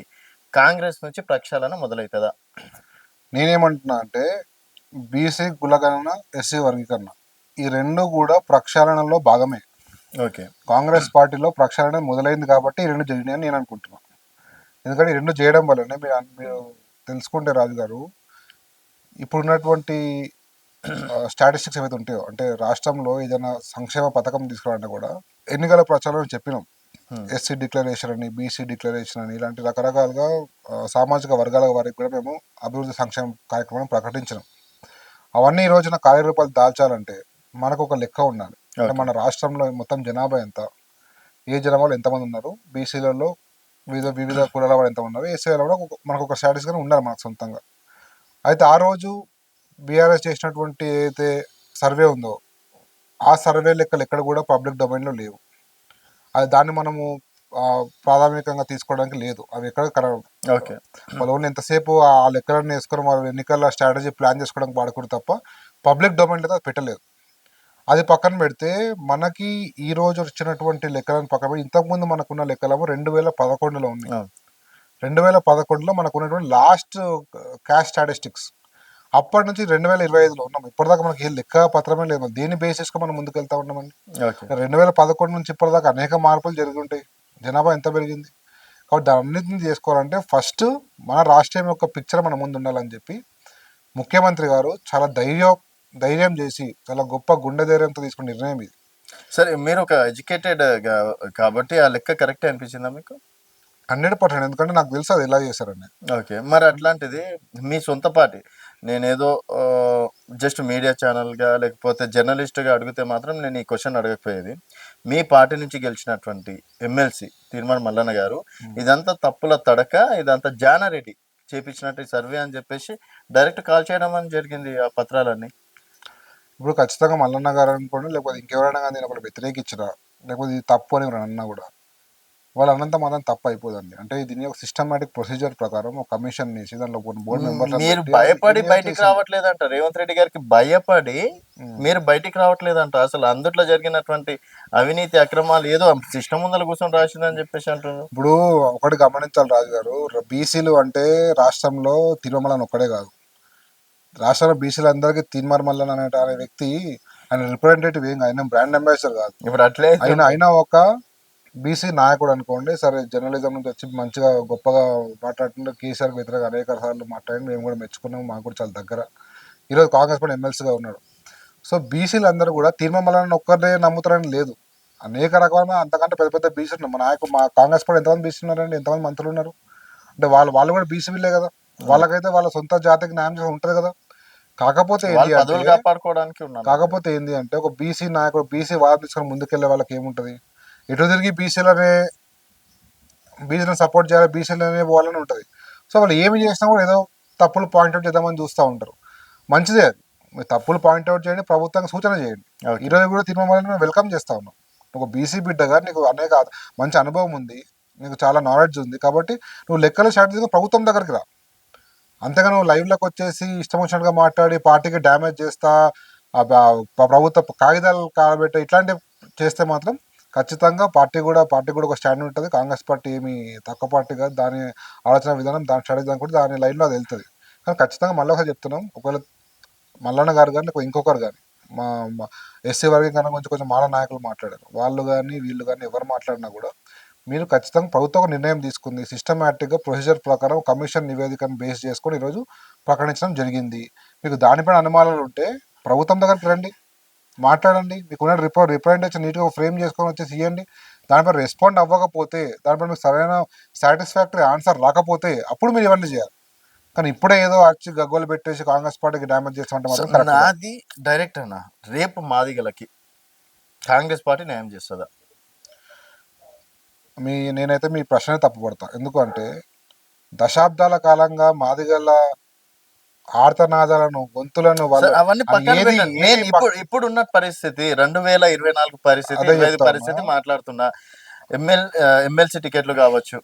కాంగ్రెస్ నుంచి ప్రక్షాళన మొదలవుతుందా? నేనేమంటున్నా అంటే బీసీ కులగణన, ఎస్సీ వర్గీకరణ ఈ రెండు కూడా ప్రక్షాళనలో భాగమే. ఓకే. కాంగ్రెస్ పార్టీలో ప్రక్షాళన మొదలైంది కాబట్టి ఈ రెండు జరిగినాయని నేను అనుకుంటున్నాను. ఎందుకంటే ఈ రెండు చేయడం వల్లనే మీరు తెలుసుకుంటే రాజు గారు, ఇప్పుడున్నటువంటి స్టాటిస్టిక్స్ ఏవైతే ఉంటాయో, అంటే రాష్ట్రంలో ఏదైనా సంక్షేమ పథకం తీసుకురావాలంటే కూడా ఎన్నికల ప్రచారం చెప్పినాం, ఎస్సీ డిక్లరేషన్ అని, బీసీ డిక్లరేషన్ అని, ఇలాంటి రకరకాలుగా సామాజిక వర్గాల వారికి కూడా మేము అభివృద్ధి సంక్షేమ కార్యక్రమాన్ని ప్రకటించినాం. అవన్నీ ఈ రోజున కార్యరూపాలు దాల్చాలంటే మనకు ఒక లెక్క ఉండాలి. అంటే మన రాష్ట్రంలో మొత్తం జనాభా ఎంత, ఏ జనాభాలో ఎంతమంది ఉన్నారు, బీసీలలో వివిధ కులాల వాళ్ళు ఎంత ఉన్నారు, ఎస్సీలలో కూడా మనకు ఒక స్టాటిస్టిక్గా ఉండాలి మనకు సొంతంగా. అయితే ఆ రోజు బీఆర్ఎస్ చేసినటువంటి ఏదైతే సర్వే ఉందో ఆ సర్వే లెక్కలు ఎక్కడ కూడా పబ్లిక్ డొమైన్లో లేవు. అది దాన్ని మనము ప్రాథమికంగా తీసుకోవడానికి లేదు. అవి ఎక్కడ ఓకే. వాళ్ళు ఓన్లీ ఎంతసేపు ఆ లెక్కలన్నీ వేసుకొని వాళ్ళు ఎన్నికల స్ట్రాటజీ ప్లాన్ చేసుకోవడానికి వాడుకుని తప్ప పబ్లిక్ డొమైన్లో అది పెట్టలేదు. అది పక్కన పెడితే మనకి ఈ రోజు వచ్చినటువంటి లెక్కలను పక్కన పెట్టి ఇంతకుముందు మనకున్న లెక్కలేమో 2011లో ఉంది. 2011లో మనకు ఉన్నటువంటి లాస్ట్ క్యాష్ స్టాటిస్టిక్స్. అప్పటి నుంచి 2025లో ఉన్నాం. ఇప్పటిదాకా మనకి ఏ లెక్క పత్రమే లేదు. దేని బేసిస్గా మనం ముందుకు వెళ్తా ఉన్నామండి. 2011 నుంచి ఇప్పటిదాకా అనేక మార్పులు జరిగి ఉంటాయి. జనాభా ఎంత పెరిగింది. కాబట్టి దాని అన్నింటినీ చేసుకోవాలంటే ఫస్ట్ మన రాష్ట్రం యొక్క పిక్చర్ మన ముందు ఉండాలని చెప్పి ముఖ్యమంత్రి గారు చాలా ధైర్యం చేసి చాలా గొప్ప గుండె ధైర్యంతో తీసుకున్న నిర్ణయం ఇది. సరే, మీరు ఒక ఎడ్యుకేటెడ్ కాబట్టి ఆ లెక్క కరెక్టే అనిపించిందా మీకు? 100%. ఎందుకంటే నాకు తెలుసు అది ఎలా చేశారని. ఓకే. మరి అట్లాంటిది మీ సొంత పార్టీ నేనేదో జస్ట్ మీడియా ఛానల్‌గా లేకపోతే జర్నలిస్ట్‌గా అడిగితే మాత్రం నేను ఈ క్వెషన్ అడగకపోయేది. మీ పార్టీ నుంచి గెలిచినటువంటి ఎమ్మెల్సీ తీర్మాన్ మల్లన్న గారు ఇదంతా తప్పుల తడక, ఇదంతా జానారెడ్డి చేపించినట్టు ఈ సర్వే అని చెప్పేసి డైరెక్ట్ కాల్ చేయడం అని జరిగింది ఆ పత్రాలన్నీ. ఇప్పుడు ఖచ్చితంగా మల్లన్న గారు అనుకోండి, లేకపోతే ఇంకెవరైనా కానీ నేను ఒకటి వ్యతిరేకించిన, లేకపోతే ఇది తప్పు అని ఎవరైనా అన్నా కూడా వాళ్ళు అన్నంత మాత్రం తప్పు అయిపోదండి. అంటే దీని ఒక సిస్టమేటిక్ ప్రొసీజర్ ప్రకారం ఒక కమిషన్ వేసి దాంట్లో కొన్ని బోర్డు మెంబర్స్ మీరు భయపడి బయటికి రావట్లేదంట. రేవంత్ రెడ్డి గారికి భయపడి మీరు బయటికి రావట్లేదంట. అసలు అందుట్లో జరిగినటువంటి అవినీతి అక్రమాలు ఏదో సిస్టమ్ ముందర కూర్చొని రాసిందని చెప్పేసి అంటున్నారు. ఇప్పుడు ఒకటి గమనించాలి రాజు గారు, బీసీలు అంటే రాష్ట్రంలో తిరుమలని ఒక్కడే కాదు, రాష్ట్రంలో బీసీలు అందరికీ తీన్మార్ మల్లన్ అనే వ్యక్తి ఆయన రిప్రజెంటేటివ్ ఏం కాదు, ఆయన బ్రాండ్ అంబాసిడర్ కాదు. ఇప్పుడు అట్లే అయినా ఒక బీసీ నాయకుడు అనుకోండి. సరే, జర్నలిజం నుంచి వచ్చి మంచిగా గొప్పగా మాట్లాడుతుంటే కేసీఆర్కి వ్యతిరేకంగా అనేక సార్లు మాట్లాడి మేము కూడా మెచ్చుకున్నాం, మాకు కూడా చాలా దగ్గర. ఈరోజు కాంగ్రెస్ పార్టీ ఎమ్మెల్సీగా ఉన్నాడు. సో బీసీలు అందరూ కూడా తీర్మార్ మల్లన్న ఒక్కరే నమ్ముతారని లేదు, అనేక రకమైన అంతకంటే పెద్ద పెద్ద బీసీలు ఉన్నారు. మా కాంగ్రెస్ పార్టీ ఎంతమంది బీసీ ఉన్నారండి, ఎంతమంది మంత్రులు ఉన్నారు అంటే వాళ్ళు కూడా బీసీలే కదా. వాళ్ళకైతే వాళ్ళ సొంత జాతికి న్యాయం చేసి ఉంటుంది కదా. కాకపోతే ఏంటి అంటే ఒక బీసీ నాయకుడు బీసీ వాదం తీసుకొని ముందుకెళ్లే వాళ్ళకి ఏముంటది, ఎటు తిరిగి బీసీలను సపోర్ట్ చేయాలి, బీసీలనే పోవాలని ఉంటుంది. సో వాళ్ళు ఏమి చేసినా కూడా ఏదో తప్పులు పాయింట్అవుట్ చేద్దామని చూస్తూ ఉంటారు. మంచిదే అది, మీరు తప్పులు పాయింట్అవుట్ చేయండి, ప్రభుత్వానికి సూచన చేయండి. ఈరోజు కూడా తిరుమలని మేము వెల్కమ్ చేస్తా ఉన్నాం. ఒక బీసీ బిడ్డగా నీకు అనేక మంచి అనుభవం ఉంది, నీకు చాలా నాలెడ్జ్ ఉంది, కాబట్టి నువ్వు లెక్కలు స్టార్ట్ చేసి ప్రభుత్వం దగ్గరికి రా. అంతేగా నువ్వు లైవ్లోకి వచ్చేసి ఇష్టం వచ్చినట్టుగా మాట్లాడి పార్టీకి డ్యామేజ్ చేస్తా, ప్రభుత్వ కాగితాలు కాబట్టే ఇట్లాంటివి చేస్తే మాత్రం ఖచ్చితంగా పార్టీ కూడా ఒక స్టాండ్ ఉంటుంది. కాంగ్రెస్ పార్టీ ఏమి తక్కువ పార్టీ కాదు, దాని ఆలోచన విధానం, దాని స్ట్రాటజీ కూడా దాని లైన్లో అది వెళ్తుంది. కానీ ఖచ్చితంగా మళ్ళీ ఒకసారి చెప్తున్నాం, ఒకవేళ మల్లన్న గారు కానీ లేకపోతే ఇంకొకరు కానీ మా ఎస్సీ వర్గం కన్నా కొంచెం మాల నాయకులు మాట్లాడారు, వాళ్ళు కానీ వీళ్ళు కానీ ఎవరు మాట్లాడినా కూడా మీరు ఖచ్చితంగా ప్రభుత్వం నిర్ణయం తీసుకుంది, సిస్టమేటిక్గా ప్రొసీజర్ ప్రకారం కమిషన్ నివేదికను బేస్ చేసుకొని ఈరోజు ప్రకటించడం జరిగింది. మీకు దానిపైన అనుమానాలు ఉంటే ప్రభుత్వం దగ్గరికి రండి, మాట్లాడండి, మీకున్న రిప్రజెంటేషన్ నీట్గా ఫ్రేమ్ చేసుకొని వచ్చేసి ఇవ్వండి. దానిపై రెస్పాండ్ అవ్వకపోతే, దానిపై మీకు సరైన సాటిస్ఫాక్టరీ ఆన్సర్ రాకపోతే అప్పుడు మీరు ఇవన్నీ చేయాలి. కానీ ఇప్పుడే ఏదో వచ్చి గగ్గోలు పెట్టేసి కాంగ్రెస్ పార్టీకి డ్యామేజ్ చేస్తామంటే మాత్రం నాది డైరెక్ట్ అన్న, రేపు మాదిగలకి కాంగ్రెస్ పార్టీ న్యాయం చేస్తుందా? నేనైతే మీ ప్రశ్న తప్పుపడతా. ఎందుకంటే దశాబ్దాల కాలంగా మాదిగల ఆర్తనాదాలను, గొంతులను అవన్నీ ఇప్పుడు ఉన్న పరిస్థితి 2024 పరిస్థితి మాట్లాడుతున్నా. ఎమ్మెల్సీ టికెట్లు కావచ్చు,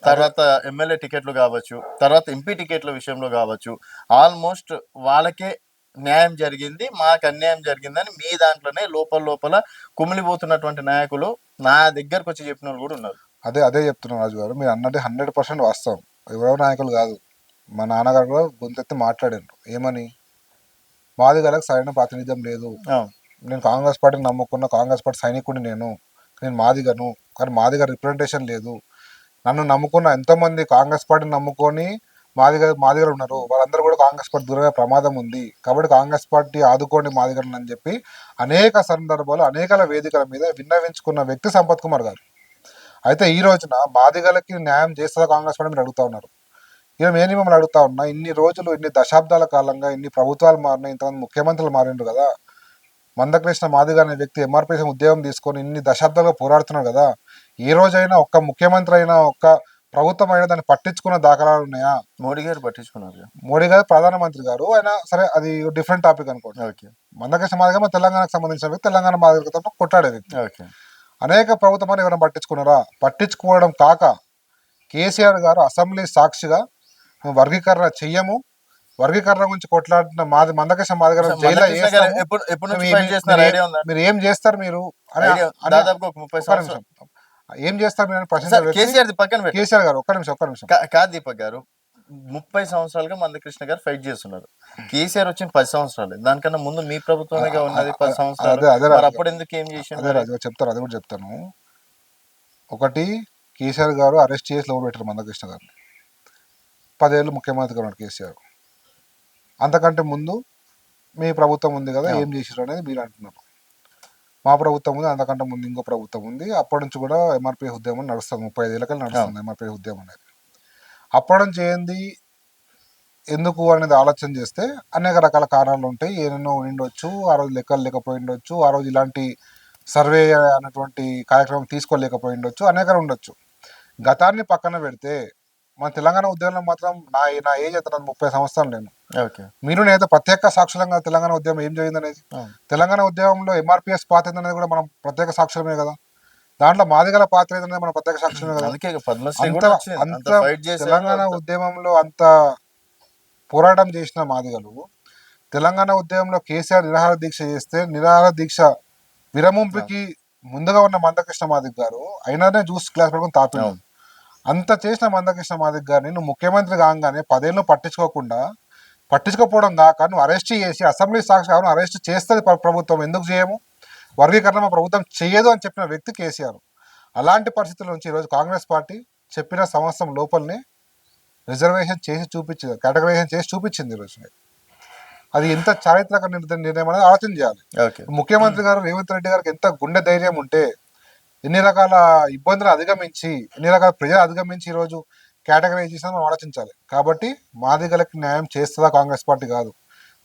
తర్వాత ఎమ్మెల్యే టికెట్లు కావచ్చు, తర్వాత ఎంపీ టికెట్ల విషయంలో కావచ్చు, ఆల్మోస్ట్ వాళ్ళకే న్యాయం జరిగింది, మాకు అన్యాయం జరిగిందని మీ దాంట్లోనే లోపల కుమిలిపోతున్నటువంటి నాయకులు నా దగ్గరకు వచ్చి చెప్పిన వాళ్ళు కూడా ఉన్నారు. అదే చెప్తున్నాను రాజు గారు, మీరు అన్నది 100% వాస్తవం. ఎవరో నాయకులు కాదు, మా నాన్నగారు కూడా గొంతెత్తి మాట్లాడారు. ఏమని, మాదిగలకు సరైన ప్రాతినిధ్యం లేదు, నేను కాంగ్రెస్ పార్టీని నమ్ముకున్న కాంగ్రెస్ పార్టీ సైనికుడిని, నేను మాదిగను, కానీ మాదిగ రిప్రజెంటేషన్ లేదు. నన్ను నమ్ముకున్న ఎంతోమంది కాంగ్రెస్ పార్టీని నమ్ముకొని మాదిగలు ఉన్నారు, వాళ్ళందరూ కూడా కాంగ్రెస్ పార్టీ దూరమే ప్రమాదం ఉంది, కాబట్టి కాంగ్రెస్ పార్టీ ఆదుకోండి మాదిగలను అని చెప్పి అనేక సందర్భాలు అనేక వేదికల మీద విన్నవించుకున్న వ్యక్తి సంపత్ కుమార్ గారు. అయితే ఈ రోజున మాదిగలకి న్యాయం చేస్తుందా కాంగ్రెస్ పార్టీ మీరు అడుగుతా ఉన్నారు. ఇక నేను మిమ్మల్ని అడుగుతా ఉన్నా, ఇన్ని రోజులు ఇన్ని దశాబ్దాల కాలంగా ఇన్ని ప్రభుత్వాలు మారినాయి, ఇంతమంది ముఖ్యమంత్రులు మారిండ్రు కదా, మందకృష్ణ మాదిగ అనే వ్యక్తి ఎంఆర్పిఎస్ ఉద్యోగం తీసుకొని ఇన్ని దశాబ్దాలుగా పోరాడుతున్నారు కదా, ఏ రోజైనా ఒక్క ముఖ్యమంత్రి అయినా ఒక్క ప్రభుత్వం అయినా దాన్ని పట్టించుకున్న దాఖలాలు ఉన్నాయా? మోడీ గారు పట్టించుకున్నారు. మోడీ గారు ప్రధానమంత్రి గారు, ఆయన సరే అది డిఫరెంట్ టాపిక్ అనుకోండి. మందకృష్ణ మాదిగ తెలంగాణకు సంబంధించిన వ్యక్తి, తెలంగాణ మాదిగతో కొట్టాడే వ్యక్తి. అనేక ప్రభుత్వాలు ఎవరైనా పట్టించుకున్నారా? పట్టించుకోవడం కాక కేసీఆర్ గారు అసెంబ్లీ సాక్షిగా మేము వర్గీకరణ చెయ్యము, వర్గీకరణ గురించి కొట్లాడిన మందకృష్ణ మాదిగ జైల్లో మీరు ఏం చేస్తారు మీరు ఏం చేస్తారు మీరు ప్రశ్న కేసీఆర్ గారు. ఒక్క నిమిషం కాదు దీపక్ గారు, 30 సంవత్సరాలుగా మందకృష్ణ గారు ఫైట్ చేస్తున్నారు. కేసీఆర్ వచ్చిన 10 సంవత్సరాలు, దానికన్నా ముందు మీ ప్రభుత్వమే ఉన్నది 10 సంవత్సరాలు. అప్పుడు ఎందుకు ఏం చేశారు? చెప్తారు, అది కూడా చెప్తాను. ఒకటి, కేసీఆర్ గారు అరెస్ట్ చేసి లోపల పెట్టారు మందకృష్ణ గారిని, 10 ఏళ్ళు ముఖ్యమంత్రిగా ఉన్నాడు కేసీఆర్. అంతకంటే ముందు మీ ప్రభుత్వం ఉంది కదా, ఏం చేశారు అనేది మీరు అంటున్నారు. మా ప్రభుత్వం ఉంది, అంతకంటే ముందు ఇంకో ప్రభుత్వం ఉంది. అప్పటి నుంచి కూడా ఎంఆర్పిఎస్ ఉద్యమం నడుస్తుంది, 35 ఏళ్ళకి నడుస్తుంది ఎంఆర్పిఎస్ ఉద్యమం అనేది. అప్పటి నుంచి ఏంది ఎందుకు అనేది ఆలోచన చేస్తే అనేక రకాల కారణాలు ఉంటాయి. ఏమేనో ఉండొచ్చు, ఆ రోజు లెక్కలు లేకపోయి ఉండొచ్చు, ఆ రోజు ఇలాంటి సర్వే అనేటువంటి కార్యక్రమం తీసుకోలేకపోయి ఉండొచ్చు, అనేక ఉండొచ్చు. గతాన్ని పక్కన పెడితే మన తెలంగాణ ఉద్యమంలో మాత్రం నా ఏజ్ అయితే 30 సంవత్సరాలు నేను. ఓకే. మీరు నేనైతే ప్రత్యేక సాక్షులంగా తెలంగాణ ఉద్యమం ఏం జరిగింది అనేది, తెలంగాణ ఉద్యమంలో ఎంఆర్పిఎస్ పాత్ర ఏందనేది కూడా మనం ప్రత్యేక సాక్షులమే కదా. దాంట్లో మాదిగల పాత్ర ఏందనేది మన ప్రత్యేక సాక్షులమే కదా. అందుకే పద్మశ్రీ అంత కూడా వచ్చింది. అంత అంత ఫైట్ చేశారు. తెలంగాణ ఉద్యమంలో అంత పోరాటం చేసిన మాదిగలు తెలంగాణ ఉద్యమంలో కేసీఆర్ నిరాహార దీక్ష చేస్తే నిరాహార దీక్ష విరమింపుకి ముందుగా ఉన్న మందకృష్ణ మాదిగ గారు అయినానే జ్యూస్ క్లాస్ పెట్టుకుని తాపిండు. అంత చేసిన మందకృష్ణ మాదిగ గారిని నువ్వు ముఖ్యమంత్రి కాగానే 10 ఏళ్ళు పట్టించుకోకపోవడం కాక నువ్వు అరెస్ట్ చేసి అసెంబ్లీ సాక్షి అరెస్ట్ చేస్తుంది ప్రభుత్వం, ఎందుకు చేయము, వర్గీకరణ మా ప్రభుత్వం చేయదు అని చెప్పిన వ్యక్తి కేసీఆర్. అలాంటి పరిస్థితుల నుంచి ఈరోజు కాంగ్రెస్ పార్టీ చెప్పిన సంవత్సరం లోపలనే రిజర్వేషన్ చేసి చూపించింది, కేటగరైజేషన్ చేసి చూపించింది. ఈరోజు అది ఎంత చారిత్రక నిర్ణయం అనేది ఆలోచన చేయాలి. ముఖ్యమంత్రి గారు రేవంత్ రెడ్డి గారికి ఎంత గుండె ధైర్యం ఉంటే ఎన్ని రకాల ఇబ్బందులు అధిగమించి ఎన్ని రకాల ప్రజలు అధిగమించి ఈరోజు కేటగరైజేషన్ మనం ఆలోచించాలి. కాబట్టి మాదిగలకి న్యాయం చేస్తుందా కాంగ్రెస్ పార్టీ కాదు.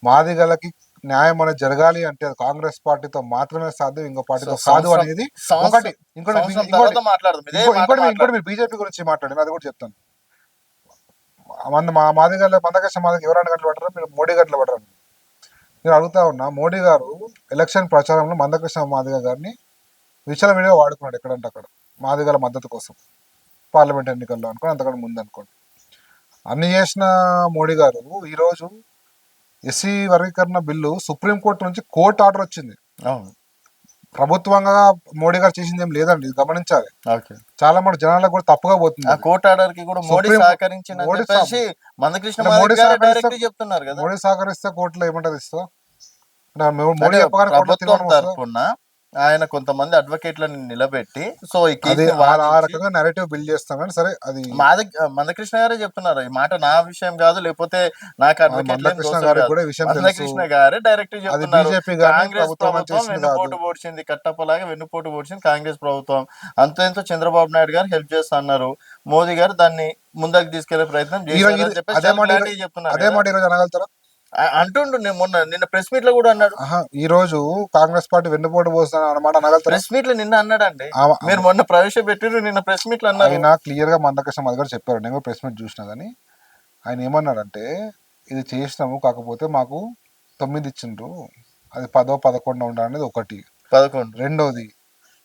మాదిగలకి న్యాయం అనేది జరగాలి అంటే అది కాంగ్రెస్ పార్టీతో మాత్రమే సాధ్యం, ఇంకో పార్టీతో కాదు అనేది ఒకటి. ఇంకోటి మీరు బీజేపీ గురించి మాట్లాడింది, అది కూడా చెప్తాను. మా మాదిగల మందకృష్ణ మాదిగ ఎవరైనా గంటలు పడరా, మీరు మోడీ గంటలు పడరా? నేను అడుగుతా ఉన్నా, మోడీ గారు ఎలక్షన్ ప్రచారంలో మందకృష్ణ మాదిగ గారిని విచ్చలవిడిగా వాడుకున్నాడు ఎక్కడంటే అక్కడ మాదిగల మద్దతు కోసం, పార్లమెంట్ ఎన్నికల్లో అనుకోండి, అంతకంటే ముందు అనుకోండి. అన్ని చేసిన మోడీ గారు ఈరోజు ఎస్సీ వర్గీకరణ బిల్లు సుప్రీంకోర్టు నుంచి కోర్టు ఆర్డర్ వచ్చింది. ప్రభుత్వంగా మోడీ గారు చేసింది ఏం లేదండి, గమనించాలి. చాలా మంది జనాలకు కూడా తప్పుగా పోతుంది. కోర్టు ఆర్డర్ కి కూడా మోడీ సహకరిస్తే కోర్టులో ఏమంటారు ఇస్తా, మోడీ తరపున ఆయన కొంతమంది అడ్వకేట్లను నిలబెట్టి సో ఆ రకంగా నరేటివ్ బిల్డ్ చేస్తాం. కానీ సరే, అది మందకృష్ణ గారే చెప్తున్నారు, ఈ మాట నా విషయం కాదు, లేకపోతే నాకు మందకృష్ణ గారికి కూడా విషయం తెలుసు. మందకృష్ణ గారే డైరెక్ట్ చెప్తున్నారు, బీజేపీ కాంగ్రెస్ ప్రభుత్వం వెన్నుపోటు పొడిచింది, కట్టప్పలాగా వెన్నుపోటు పొడిచింది కాంగ్రెస్ ప్రభుత్వం, అంతేంతో చంద్రబాబు నాయుడు గారు హెల్ప్ చేస్తా అన్నారు, మోదీ గారు దాన్ని ముందుకు తీసుకెళ్లే ప్రయత్నం చేశారు చెప్తున్నారు. అదే మాట ఈరోజు అనగలుగుతారా అంటుండు, నిన్న ప్రెస్ మీట్ లో కూడా అన్నాడు. ఈ రోజు కాంగ్రెస్ పార్టీ వెన్నుపోటు పోస్తున్నా అన్నమాట అనగలుగుతారు. ప్రెస్ మీట్ లో నిన్న అన్నాడండి, మీరు మొన్న ప్రవేశపెట్టారు, నిన్న ప్రెస్ మీట్ లో అన్నారు. ఆయన క్లియర్ గా మందకృష్ణ మాదిగ గారు చెప్పారు, నేను ప్రెస్ మీట్ చూసినా కానీ ఆయన ఏమన్నాడంటే ఇది చేసినాము, కాకపోతే మాకు 9 ఇచ్చిండ్రు, అది 10, 11 ఉండాలనేది ఒకటి. 11. రెండోది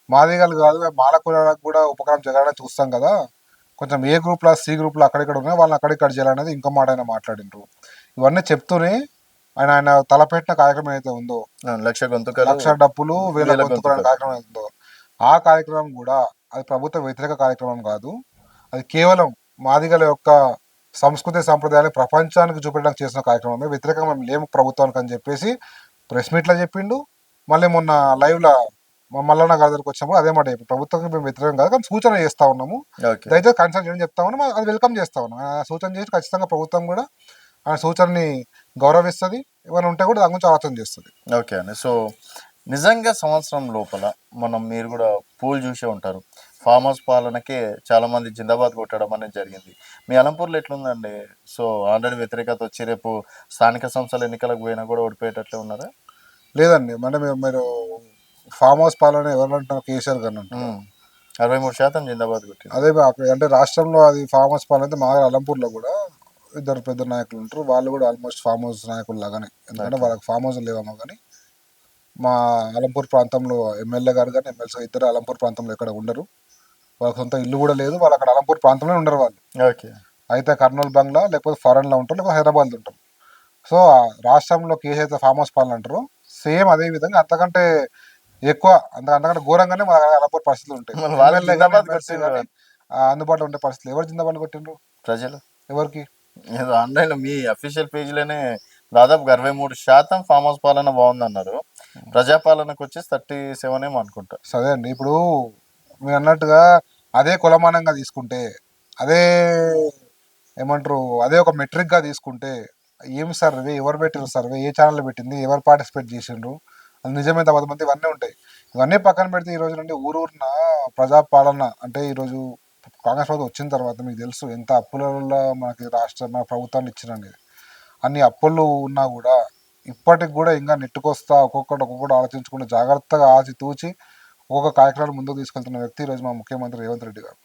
మాదిగలు కాదు మాల కులాలకు కూడా ఉపకారం జరగాలని చూస్తాం కదా, కొంచెం ఏ గ్రూప్లో సి గ్రూప్లో అక్కడిక్కడ ఉన్నాయి వాళ్ళని అక్కడిక్కడ చేయాలనేది ఇంకో మాట ఆయన మాట్లాడిండ్రు. ఇవన్నీ చెప్తూనే ఆయన తలపెట్టిన కార్యక్రమం ఏదైతే ఉందో, 1,00,000 డప్పులు 1,000 గొంతుకుల కార్యక్రమం ఉందో, ఆ కార్యక్రమం కూడా అది ప్రభుత్వ వ్యతిరేక కార్యక్రమం కాదు, అది కేవలం మాదిగల యొక్క సంస్కృతి సంప్రదాయాలు ప్రపంచానికి చూపించడానికి చేసిన కార్యక్రమమే, వ్యతిరేకంగా మేము లేము ప్రభుత్వానికి అని చెప్పేసి ప్రెస్ మీట్లో చెప్పిండు. మళ్ళీ మొన్న లైవ్లో మల్లన్న గారి దగ్గరకు వచ్చినప్పుడు అదే మాట చెప్పి ప్రభుత్వానికి మేము వ్యతిరేకం కాదు కానీ సూచన చేస్తా ఉన్నాము, దయచేసి కన్సల్ట్ చేయడం చెప్తా ఉన్నాము, అది వెల్కమ్ చేస్తా ఉన్నాం. సూచన చేసి ఖచ్చితంగా ప్రభుత్వం కూడా ఆ సూచనని గౌరవిస్తుంది, ఏమైనా ఉంటే కూడా దాని గురించి ఆలోచన చేస్తుంది. ఓకే అండి. సో నిజంగా సంవత్సరం లోపల మీరు కూడా పూలు చూసే ఉంటారు, ఫామ్ హౌస్ పాలనకే చాలా మంది జిందాబాద్ కొట్టడం అనేది జరిగింది. మీ అలంపూర్లో ఎట్లుందండి? సో ఆల్రెడీ వ్యతిరేకత వచ్చి రేపు స్థానిక సంస్థల ఎన్నికలకు పోయినా కూడా ఓడిపోయేటట్లే ఉన్నారా? లేదండి, అంటే మీరు ఫామ్ హౌస్ పాలన ఎవరు అంటున్నారు? కేసీఆర్ గారు అంటారు. 63% జిందాబాద్ కొట్టింది. అదే అంటే రాష్ట్రంలో అది ఫామ్ హౌస్ పాలన అయితే మా అలంపూర్లో కూడా ఇద్దరు పెద్ద నాయకులు ఉంటారు, వాళ్ళు కూడా ఆల్మోస్ట్ ఫామ్ హౌస్ నాయకులు లాగానే, ఎందుకంటే వాళ్ళకి ఫామ్ హౌస్ లేవేమో కానీ మా అలంపూర్ ప్రాంతంలో ఎమ్మెల్యే గారు కానీ ఎమ్మెల్సీ ఇద్దరు అలంపూర్ ప్రాంతంలో ఎక్కడ ఉండరు, వాళ్ళకి సొంత ఇల్లు కూడా లేదు, వాళ్ళు అక్కడ అలంపూర్ ప్రాంతంలో ఉండరు వాళ్ళు. ఓకే, అయితే కర్నూలు బంగ్లా లేకపోతే ఫారెన్లో ఉంటారు, లేకపోతే హైదరాబాద్లో ఉంటారు. సో రాష్ట్రంలో కేసీ అయితే ఫామ్ హౌస్ పాలన అంటారు, సేమ్ అదే విధంగా అంతకంటే ఎక్కువ అంతకంటే ఘోరంగానే మా అలంపూర్ పరిస్థితులు ఉంటాయి. అందుబాటులో ఉండే పరిస్థితులు. ఎవరు జిందాబాద్ కొట్టిండ్రు? ప్రజలు. ఎవరికి? ఆన్లైన్ మీ అఫీషియల్ పేజీలోనే దాదాపు 63% ఫామ్ హౌస్ పాలన బాగుందన్నారు, ప్రజాపాలనకు వచ్చేసి 37 ఏమో అనుకుంటా. సరే అండి, ఇప్పుడు మీరు అన్నట్టుగా అదే కులమానంగా తీసుకుంటే, అదే ఏమంటారు, అదే ఒక మెట్రిక్గా తీసుకుంటే ఏమి సర్వే ఎవరు పెట్టిన సర్వే ఏ ఛానల్లో పెట్టింది ఎవరు పార్టిసిపేట్ చేసిండ్రు అది నిజమే 10 మంది ఇవన్నీ ఉంటాయి. ఇవన్నీ పక్కన పెడితే ఈ రోజు నుండి ఊరూరున ప్రజాపాలన అంటే ఈరోజు కాంగ్రెస్ ప్రభుత్వం వచ్చిన తర్వాత మీకు తెలుసు ఎంత అప్పులలో మనకి మన ప్రభుత్వాన్ని ఇచ్చిందనేది. అన్ని అప్పులు ఉన్నా కూడా ఇప్పటికి కూడా ఇంకా నెట్టుకొస్తా ఒక్కొక్కటి ఆలోచించుకుంటూ జాగ్రత్తగా ఆచితూచి ఒక్కొక్క కార్యక్రమాలు ముందుకు తీసుకెళ్తున్న వ్యక్తి ఈరోజు మా ముఖ్యమంత్రి రేవంత్ రెడ్డి గారు.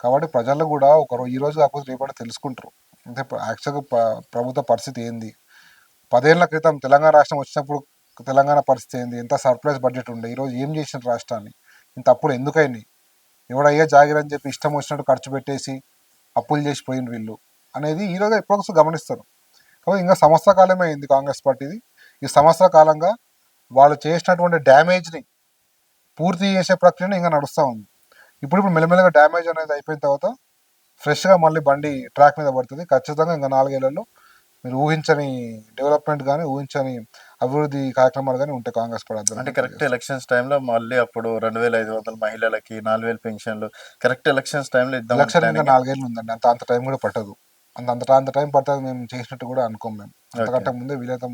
కాబట్టి ప్రజలు కూడా ఈ రోజు కాకపోతే రేపటి తెలుసుకుంటారు అంటే యాక్చువల్గా ప్రభుత్వ పరిస్థితి ఏంది, 10 ఏళ్ల క్రితం తెలంగాణ రాష్ట్రం వచ్చినప్పుడు తెలంగాణ పరిస్థితి ఏంది, ఎంత సర్ప్రైజ్ బడ్జెట్ ఉండే, ఈరోజు ఏం చేసిన రాష్ట్రాన్ని, ఇంత అప్పులు ఎందుకైనాయి, ఎవడయ్యా జాగిరని చెప్పి ఇష్టం వచ్చినట్టు ఖర్చు పెట్టేసి అప్పులు చేసి పోయిన వీళ్ళు అనేది ఈరోజు ఎప్పుడొకసారి గమనిస్తారు. కాబట్టి ఇంకా సంవత్సర కాలమే అయింది కాంగ్రెస్ పార్టీది. ఈ సంవత్సర కాలంగా వాళ్ళు చేసినటువంటి డ్యామేజ్ని పూర్తి చేసే ప్రక్రియను ఇంకా నడుస్తూ ఉంది. ఇప్పుడు మెల్లమెల్లగా డ్యామేజ్ అనేది అయిపోయిన తర్వాత ఫ్రెష్గా మళ్ళీ బండి ట్రాక్ మీద పడుతుంది. ఖచ్చితంగా ఇంకా 4 ఏళ్లలో మీరు ఊహించని డెవలప్మెంట్ కానీ ఊహించని అభివృద్ధి కార్యక్రమాలు కానీ ఉంటాయి కాంగ్రెస్ పార్టీ. అంటే కరెక్ట్ ఎలక్షన్స్ టైంలో మళ్ళీ అప్పుడు 2,500 మహిళలకి 4,000 పెన్షన్లు కరెక్ట్ ఎలక్షన్స్ టైంలో ఇద్దాం. ఎలక్షన్ ఇంకా 4 ఏళ్ళు ఉందండి, అంత టైం కూడా పట్టదు. అంత టైం పడుతుంది మేము చేసినట్టు కూడా అనుకోం. మేము అంతకంటే ముందే వీలైతే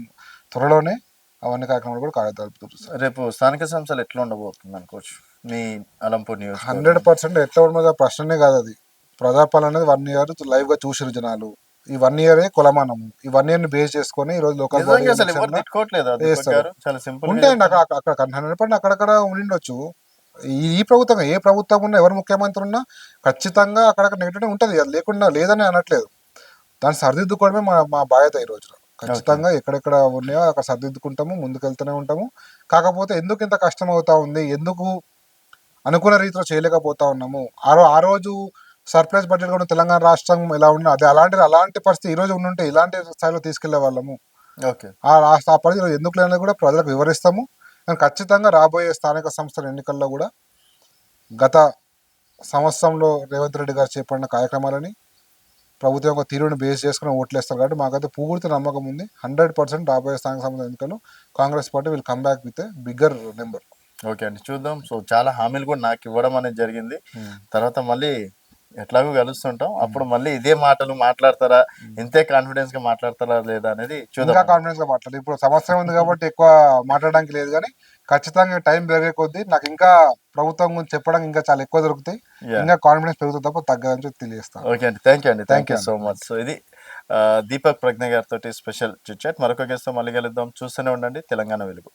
త్వరలోనే అవన్నీ కార్యక్రమాలు కూడా కాగలుగుతారు. రేపు స్థానిక సంస్థలు ఎట్లా ఉండబోతుంది అనుకోవచ్చు మీ అలంపూర్ న్యూస్? 100% ఎట్లా ఉండదు ప్రశ్ననే కాదు అది. ప్రజాపాలన అనేది 1 year లైవ్ గా చూసిరు జనాలు. ఈ 1 year కొలమానము. ఈ 1 year ని బేస్ చేసుకొని ఈ రోజు లోకల్ ఉంటాయండి. అక్కడ 100% అక్కడక్కడ ఉండిండొచ్చు. ఈ ప్రభుత్వం ఏ ప్రభుత్వం ఉన్నా ఎవరు ముఖ్యమంత్రి ఉన్నా ఖచ్చితంగా అక్కడక్కడ నెగిటివ్ ఉంటుంది, అది లేకుండా లేదని అనట్లేదు. దాన్ని సరిదిద్దుకోవడమే మా బాధ్యత ఈ రోజున. ఖచ్చితంగా ఎక్కడెక్కడ ఉన్నాయో అక్కడ సరిదిద్దుకుంటాము, ముందుకెళ్తూనే ఉంటాము. కాకపోతే ఎందుకు ఇంత కష్టం అవుతా ఉంది, ఎందుకు అనుకున్న రీతిలో చేయలేకపోతా ఉన్నాము, ఆ రోజు సర్ప్రైజ్ బడ్జెట్ కూడా తెలంగాణ రాష్ట్రం ఎలా ఉన్నా అదే అలాంటి పరిస్థితి ఈ రోజు ఉండుంటే ఇలాంటి స్థాయిలో తీసుకెళ్లే వాళ్ళము. ఆ పరిస్థితి ఎందుకు లేదని కూడా ప్రజలకు వివరిస్తాము. కానీ ఖచ్చితంగా రాబోయే స్థానిక సంస్థల ఎన్నికల్లో కూడా గత సంవత్సరంలో రేవంత్ రెడ్డి గారు చేపట్టిన కార్యక్రమాలని ప్రభుత్వం యొక్క తీరుని బేస్ చేసుకుని ఓట్లేస్తారు. కాబట్టి మాకైతే పూర్తి నమ్మకం ఉంది. 100% రాబోయే స్థానిక సంస్థల ఎన్నికల్లో Congress party will come back with a bigger number. Okay అండి, చూద్దాం. సో చాలా హామీలు కూడా నాకు ఇవ్వడం అనేది జరిగింది. తర్వాత మళ్ళీ ఎట్లాగో కలుస్తుంటాం, అప్పుడు మళ్ళీ ఇదే మాటలు మాట్లాడతారా, ఇంతే కాన్ఫిడెన్స్ గా మాట్లాడతారా లేదా అనేది చూద్దాం. ఇంకా కాన్ఫిడెన్స్ గా మాట్లాడాలి. ఇప్పుడు సంవత్సరం ఉంది కాబట్టి ఎక్కువ మాట్లాడడానికి లేదు, కానీ ఖచ్చితంగా టైం పెరిగే కొద్దీ నాకు ఇంకా ప్రభుత్వం గురించి చెప్పడానికి ఇంకా చాలా ఎక్కువ దొరుకుతాయి. ఇంకా కాన్ఫిడెన్స్ పెరుగుతుంది తప్ప తగ్గదని చెప్పి తెలియజేస్తాను. ఓకే అండి, thank you so much. So ఇది దీపక్ ప్రజ్ఞ గారితో స్పెషల్ చిట్ చాట్. మరొక గెస్ట్ తో మళ్ళీ కలుద్దాం. చూస్తూనే ఉండండి తెలంగాణ వెలుగు.